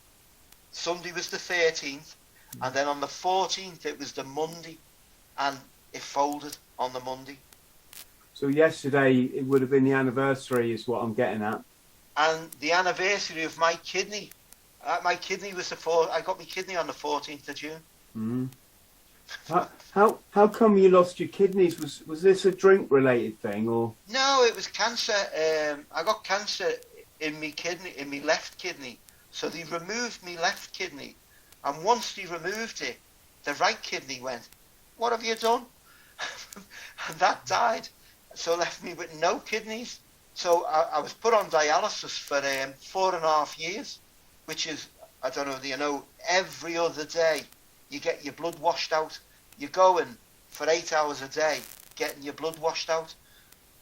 Sunday was the 13th, And then on the 14th, it was the Monday, and it folded on the Monday. So yesterday, it would have been the anniversary, is what I'm getting at. And the anniversary of my kidney. My kidney was I got my kidney on the 14th of June. Mm. How come you lost your kidneys? Was this a drink related thing, or? No, it was cancer. I got cancer in my kidney, in my left kidney. So they removed my left kidney, and once they removed it, the right kidney went, "What have you done?" And that died. So left me with no kidneys. So I was put on dialysis for 4.5 years, which is, I don't know, you know, every other day you get your blood washed out. You're going for 8 hours a day, getting your blood washed out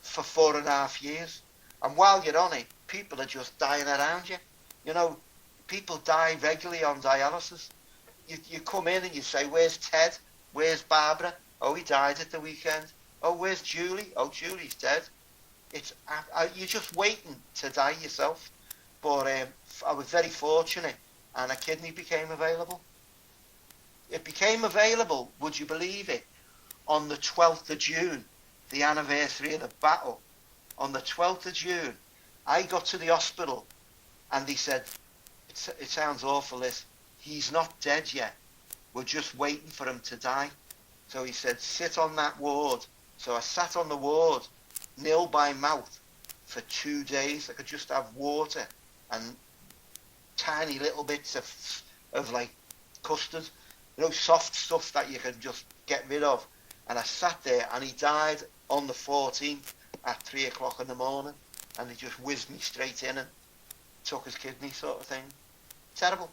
for 4.5 years. And while you're on it, people are just dying around you. You know, people die regularly on dialysis. You come in and you say, "Where's Ted? Where's Barbara? Oh, he died at the weekend. Oh, where's Julie? Oh, Julie's dead." You're just waiting to die yourself. But I was very fortunate, and a kidney became available. It became available, would you believe it, on the 12th of June, the anniversary of the battle. On the 12th of June, I got to the hospital, and they said, it sounds awful, this, "He's not dead yet. We're just waiting for him to die." So he said, "Sit on that ward." So I sat on the ward, nil by mouth, for 2 days. I could just have water and tiny little bits of like custard, you know, soft stuff that you can just get rid of. And I sat there, and he died on the 14th at 3 o'clock in the morning, and he just whizzed me straight in and took his kidney, sort of thing. Terrible.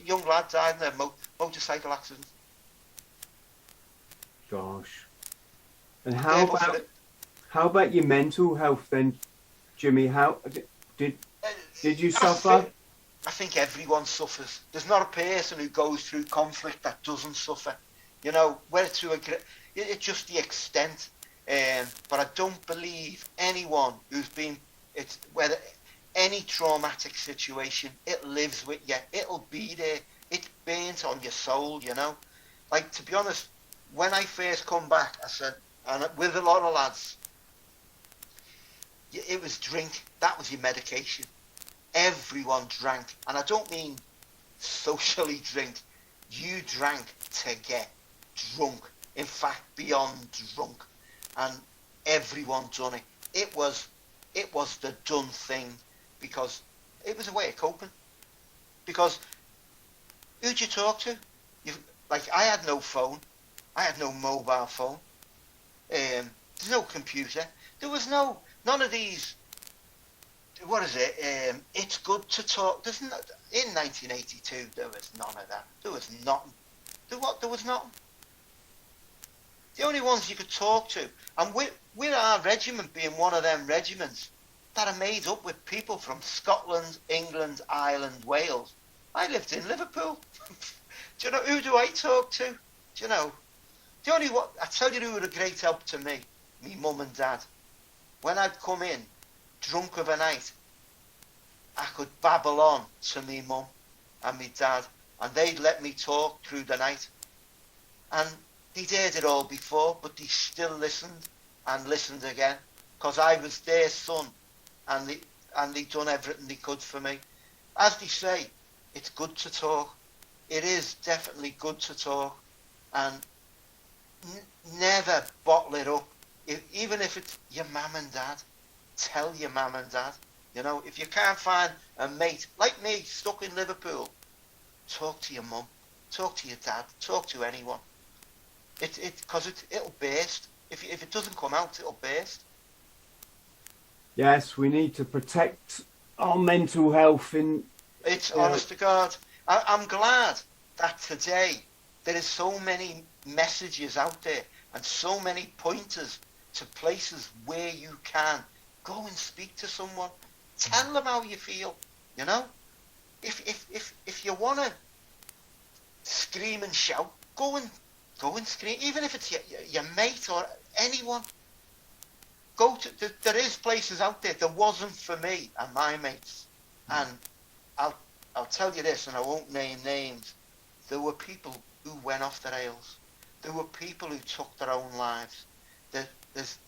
Young lad died in a motorcycle accident. Gosh. And how about your mental health then, Jimmy? How did you suffer? I think everyone suffers. There's not a person who goes through conflict that doesn't suffer. You know, whether it's just the extent. But I don't believe anyone who's been, whether any traumatic situation, it lives with you. It'll be there. It burns on your soul, you know. Like, to be honest, when I first come back, I said, and with a lot of lads, it was drink. That was your medication. Everyone drank. And I don't mean socially drink. You drank to get drunk. In fact, beyond drunk. And everyone done it. It was the done thing, because it was a way of coping. Because who'd you talk to? Like, I had no phone. I had no mobile phone. There's no computer. There was none of these. What is it? It's good to talk. In 1982, there was none of that. There was nothing. There was nothing. The only ones you could talk to, and with our regiment being one of them regiments that are made up with people from Scotland, England, Ireland, Wales. I lived in Liverpool. Do you know, who do I talk to? Do you know? I tell you who were a great help to me, me mum and dad. When I'd come in, drunk of a night, I could babble on to me mum and me dad, and they'd let me talk through the night. And they'd heard it all before, but they still listened and listened again, because I was their son, and they'd done everything they could for me. As they say, it's good to talk. It is definitely good to talk, and never bottle it up. Even if it's your mum and dad, tell your mum and dad. You know, if you can't find a mate like me stuck in Liverpool, talk to your mum, talk to your dad, talk to anyone. Because it'll burst. If it doesn't come out, it'll burst. Yes, we need to protect our mental health. It's honest to God. I'm glad that today there is so many messages out there and so many pointers to places where you can go and speak to someone. Tell them how you feel. You know, if you want to scream and shout, go and scream. Even if it's your mate or anyone. There is places out there. There wasn't for me and my mates. And I'll tell you this, and I won't name names. there were people who went off the rails. There were people who took their own lives. There's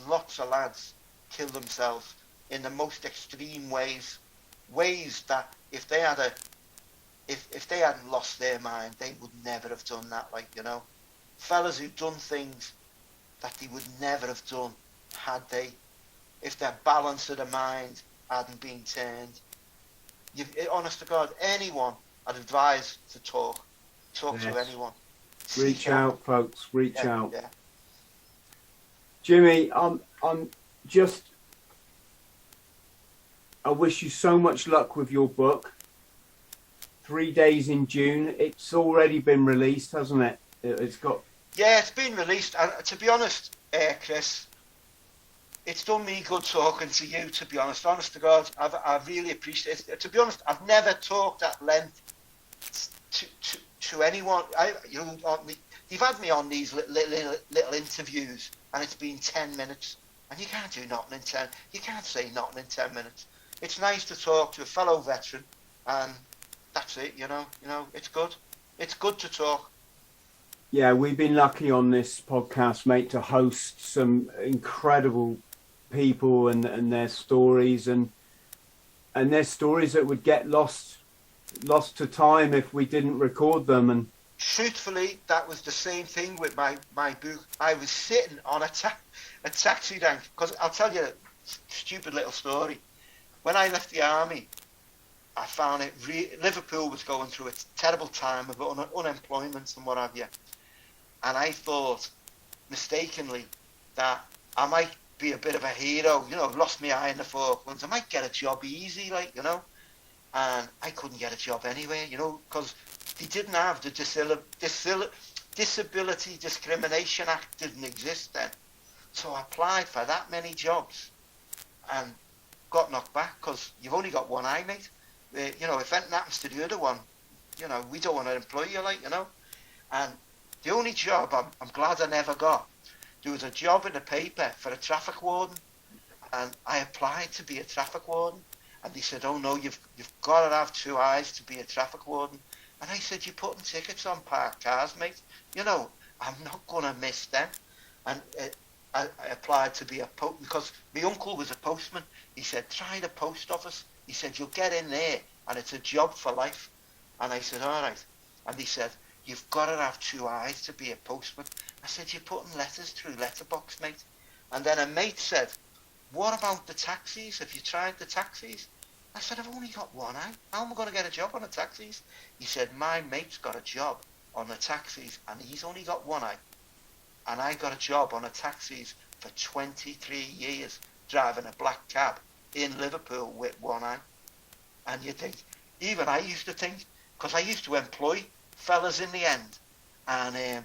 lots of lads kill themselves in the most extreme ways that if they hadn't lost their mind, they would never have done that. Like, you know, fellas who've done things that they would never have done if their balance of the mind hadn't been turned. Honest to God, anyone I'd advise to talk to anyone. Reach out, folks. Reach out. Yeah. Jimmy, I wish you so much luck with your book. 3 days in June. It's already been released, hasn't it? It's got. Yeah, it's been released. And to be honest, Chris, it's done me good talking to you. To be honest to God, I really appreciate it. To be honest, I've never talked at length to anyone. You've had me on these little interviews, and it's been 10 minutes, and you can't do nothing in 10. You can't say nothing in 10 minutes. It's nice to talk to a fellow veteran, and that's it. You know, it's good. It's good to talk. Yeah, we've been lucky on this podcast, mate, to host some incredible people and their stories and their stories that would get lost to time if we didn't record them. And truthfully, that was the same thing with my book. I was sitting on a taxi rank, because I'll tell you a stupid little story. When I left the army, I found it Liverpool was going through a terrible time of unemployment and what have you. And I thought, mistakenly, that I might be a bit of a hero, you know, lost my eye in the Falklands. I might get a job easy, like, you know. And I couldn't get a job anywhere, you know, because they didn't have the Disability Discrimination Act didn't exist then. So I applied for that many jobs and got knocked back because you've only got one eye, mate. You know, if anything happens to the other one, you know, we don't want to employ you, like, you know. And the only job I'm glad I never got, there was a job in the paper for a traffic warden, and I applied to be a traffic warden, and they said, oh no, you've got to have 2 eyes to be a traffic warden. And I said, you're putting tickets on parked cars, mate. You know, I'm not going to miss them. And I applied to be a post, because my uncle was a postman. He said, try the post office. He said, you'll get in there, and it's a job for life. And I said, all right. And he said, you've got to have 2 eyes to be a postman. I said, you're putting letters through letterbox, mate. And then a mate said, what about the taxis? Have you tried the taxis? I said, I've only got 1 eye. How am I going to get a job on the taxis? He said, my mate's got a job on the taxis, and he's only got 1 eye. And I got a job on the taxis for 23 years, driving a black cab in Liverpool with 1 eye. And you think, even I used to think, because I used to employ fellas in the end, and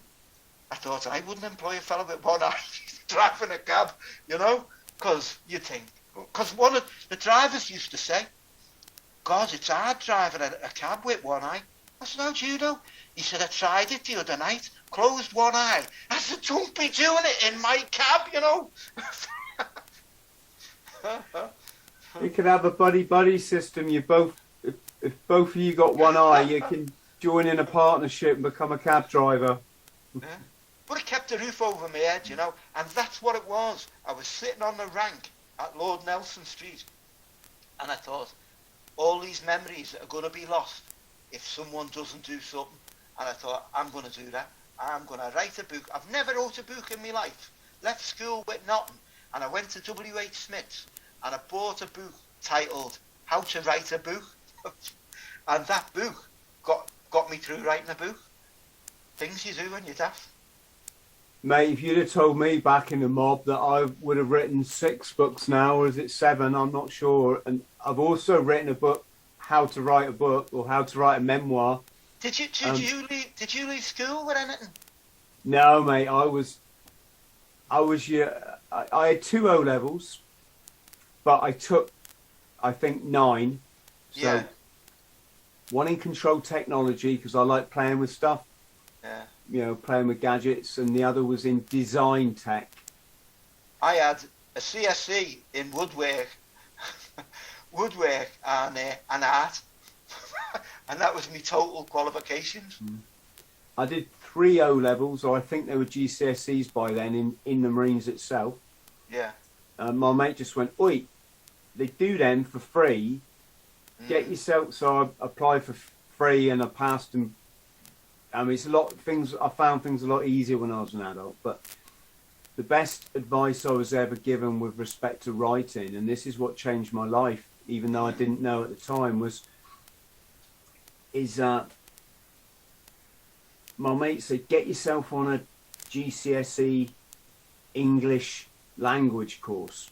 I thought I wouldn't employ a fella with 1 eye driving a cab, you know, because you think, because one of the drivers used to say, God, it's hard driving a cab with 1 eye. I said, how do you know? He said, I tried it the other night, closed 1 eye. I said, don't be doing it in my cab, you know. You could have a buddy system. You both, if both of you got 1 eye, you can join in a partnership and become a cab driver. Yeah. But it kept a roof over my head, you know, and that's what it was. I was sitting on the rank at Lord Nelson Street, and I thought, all these memories are going to be lost if someone doesn't do something. And I thought, I'm going to do that. I'm going to write a book. I've never wrote a book in my life. Left school with nothing, and I went to W.H. Smith's, and I bought a book titled How to Write a Book. And that book got me through writing a book. Things you do when you're daft. Mate, if you'd have told me back in the mob that I would have written 6 books now, or is it 7? I'm not sure. And I've also written a book, How to Write a Book, or How to Write a Memoir. Did you leave school with anything? No, mate. I had 2 O levels, but I took, I think, 9. So Yeah. 1 in control technology because I like playing with stuff. Yeah. You know, playing with gadgets, and the other was in design tech. I had a CSC in woodwork and art. And that was my total qualifications. I did 3 O-levels, or I think they were GCSEs by then in the Marines itself. Yeah. My mate just went, oi, they do them for free. Get yourself. So I applied for free and I passed them. I mean, it's a lot of things. I found things a lot easier when I was an adult. But the best advice I was ever given with respect to writing, and this is what changed my life, even though I didn't know at the time, is my mate said, get yourself on a GCSE English language course.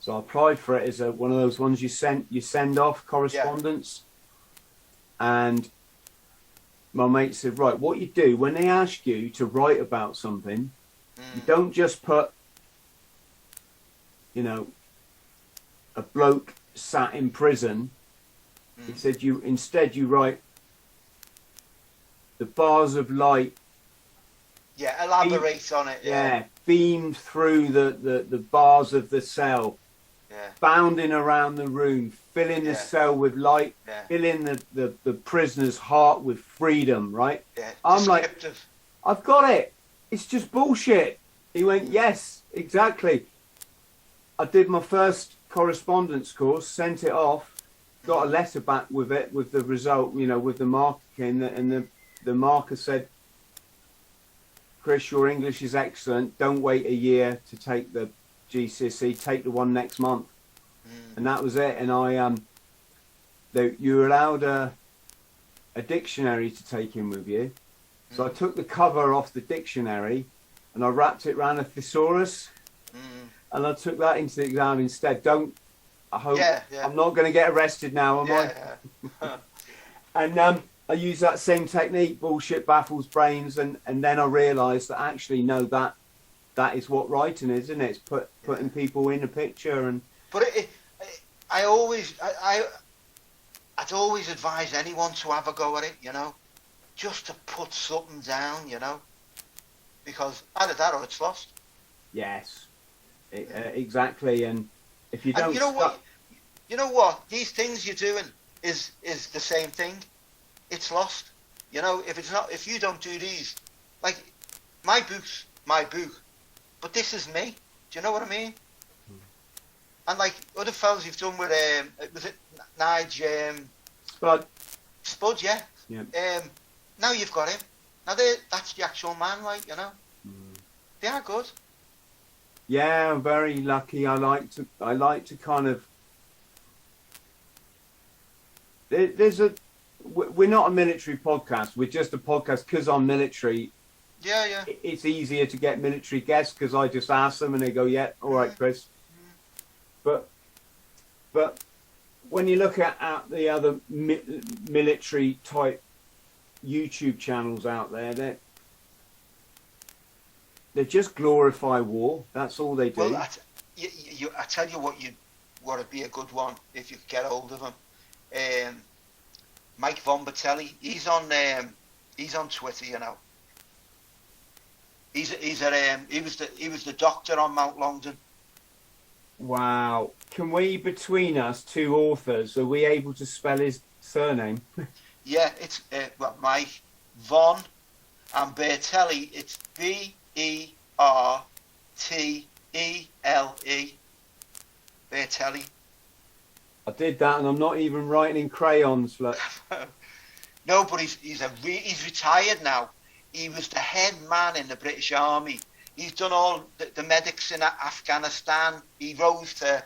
So I applied for it as one of those ones you send off correspondence. And my mate said, right, what you do when they ask you to write about something, you don't just put, you know, a bloke sat in prison. He said instead you write the bars of light. Yeah, elaborate on it. Yeah, beamed through the bars of the cell. Yeah. Bounding around the room, filling the cell with light, filling the prisoner's heart with freedom, right? Yeah. I'm like, I've got it. It's just bullshit. He went, yes, exactly. I did my first correspondence course, sent it off, got a letter back with it, with the result, you know, with the marking, and the marker said, Chris, your English is excellent. Don't wait a year to take the GCSE. Take the one next month. And that was it. And you were allowed a dictionary to take in with you. So I took the cover off the dictionary and I wrapped it around a thesaurus. And I took that into the exam instead. I hope I'm not going to get arrested now, am I? And I used that same technique, bullshit baffles brains, and then I realised that actually, no, that is what writing is, isn't it? It's putting people in a picture. And but I'd always advise anyone to have a go at it, you know, just to put something down, you know, because either that or it's lost. Yes, exactly. And if you don't, you know what, these things you're doing is the same thing. It's lost, you know. If you don't do these, like my book's my book, but this is me. Do you know what I mean? And like other fellas you've done with was it Nige Spud, yeah. Now you've got him. Now that's the actual man, like, you know. They are good. Yeah, I'm very lucky. I like to kind of. We're not a military podcast. We're just a podcast because I'm military. Yeah. It's easier to get military guests because I just ask them and they go, yeah, all right, Chris. But when you look at the other military type YouTube channels out there, they just glorify war. That's all they do. Well, I tell you what would be a good one if you could get hold of him. Mike Von Batelli, he's on Twitter, you know. He was the doctor on Mount Longdon. Wow. Can we, between us, 2 authors, are we able to spell his surname? Yeah, it's Mike Von and Bertelli. It's Bertele. Bertelli. I did that, and I'm not even writing in crayons. Look. No, but he's retired now. He was the head man in the British Army. He's done all the medics in Afghanistan. He rose to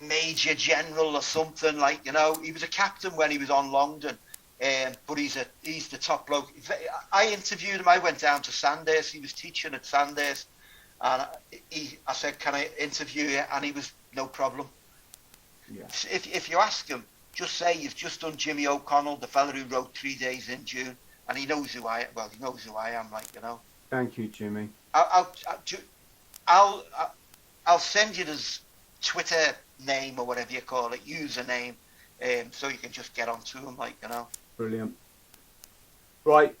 Major General or something, like, you know. He was a captain when he was on Longdon, but he's the top bloke. I interviewed him. I went down to Sandhurst. He was teaching at Sandhurst, and I said, "Can I interview you?" And he was no problem. Yeah. If you ask him, just say you've just done Jimmy O'Connell, the fella who wrote 3 Days in June, and he knows who I am. Well, he knows who I am, like, you know. Thank you, Jimmy. I'll send you his Twitter name or whatever you call it, username, so you can just get onto him, like, you know. Brilliant. Right,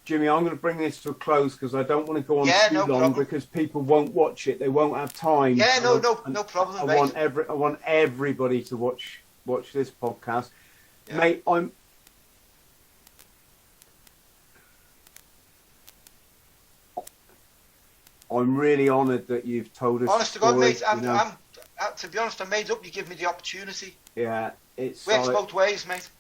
Jimmy, I'm going to bring this to a close because I don't want to go on too long because people won't watch it. They won't have time. Yeah, no problem. I want everybody to watch this podcast. Mate, I'm really honoured that you've told us. Honest to God, mate, to be honest, I'm made up. You give me the opportunity. Yeah, it's works both ways, mate.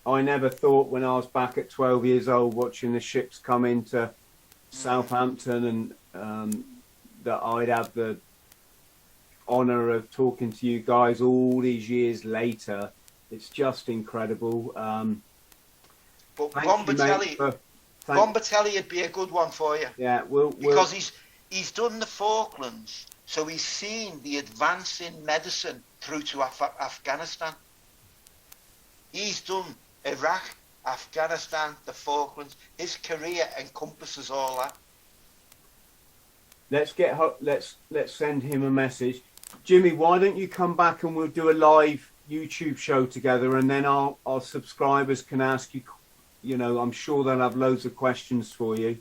I never thought when I was back at 12 years old watching the ships come into Southampton and that I'd have the honour of talking to you guys all these years later. It's just incredible. But Bombatelli would be a good one for you. Yeah, because he's done the Falklands, so he's seen the advance in medicine through to Afghanistan. He's done Iraq, Afghanistan, the Falklands. His career encompasses all that. Let's send him a message. Jimmy, why don't you come back and we'll do a live YouTube show together, and then our subscribers can ask you, I'm sure they'll have loads of questions for you.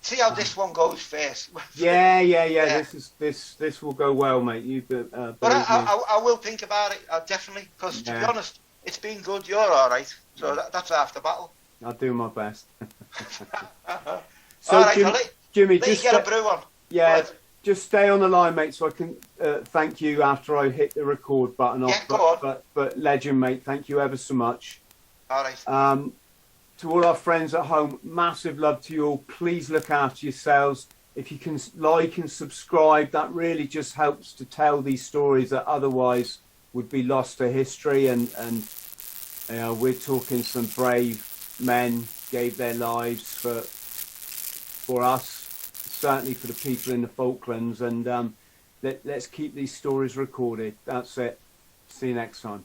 See how this one goes first. Yeah. This will go well, mate. But I will think about it, definitely, because to be honest, it's been good. You're all right, so that's half the battle. I'll do my best. So, all right, Jimmy, just get a brew on. Yeah, just stay on the line, mate, so I can thank you after I hit the record button. Go on. But legend, mate, thank you ever so much. All right. To all our friends at home, massive love to you all. Please look after yourselves. If you can like and subscribe, that really just helps to tell these stories that otherwise would be lost to history. And we're talking some brave men gave their lives for us, certainly for the people in the Falklands. And let's keep these stories recorded. That's it. See you next time.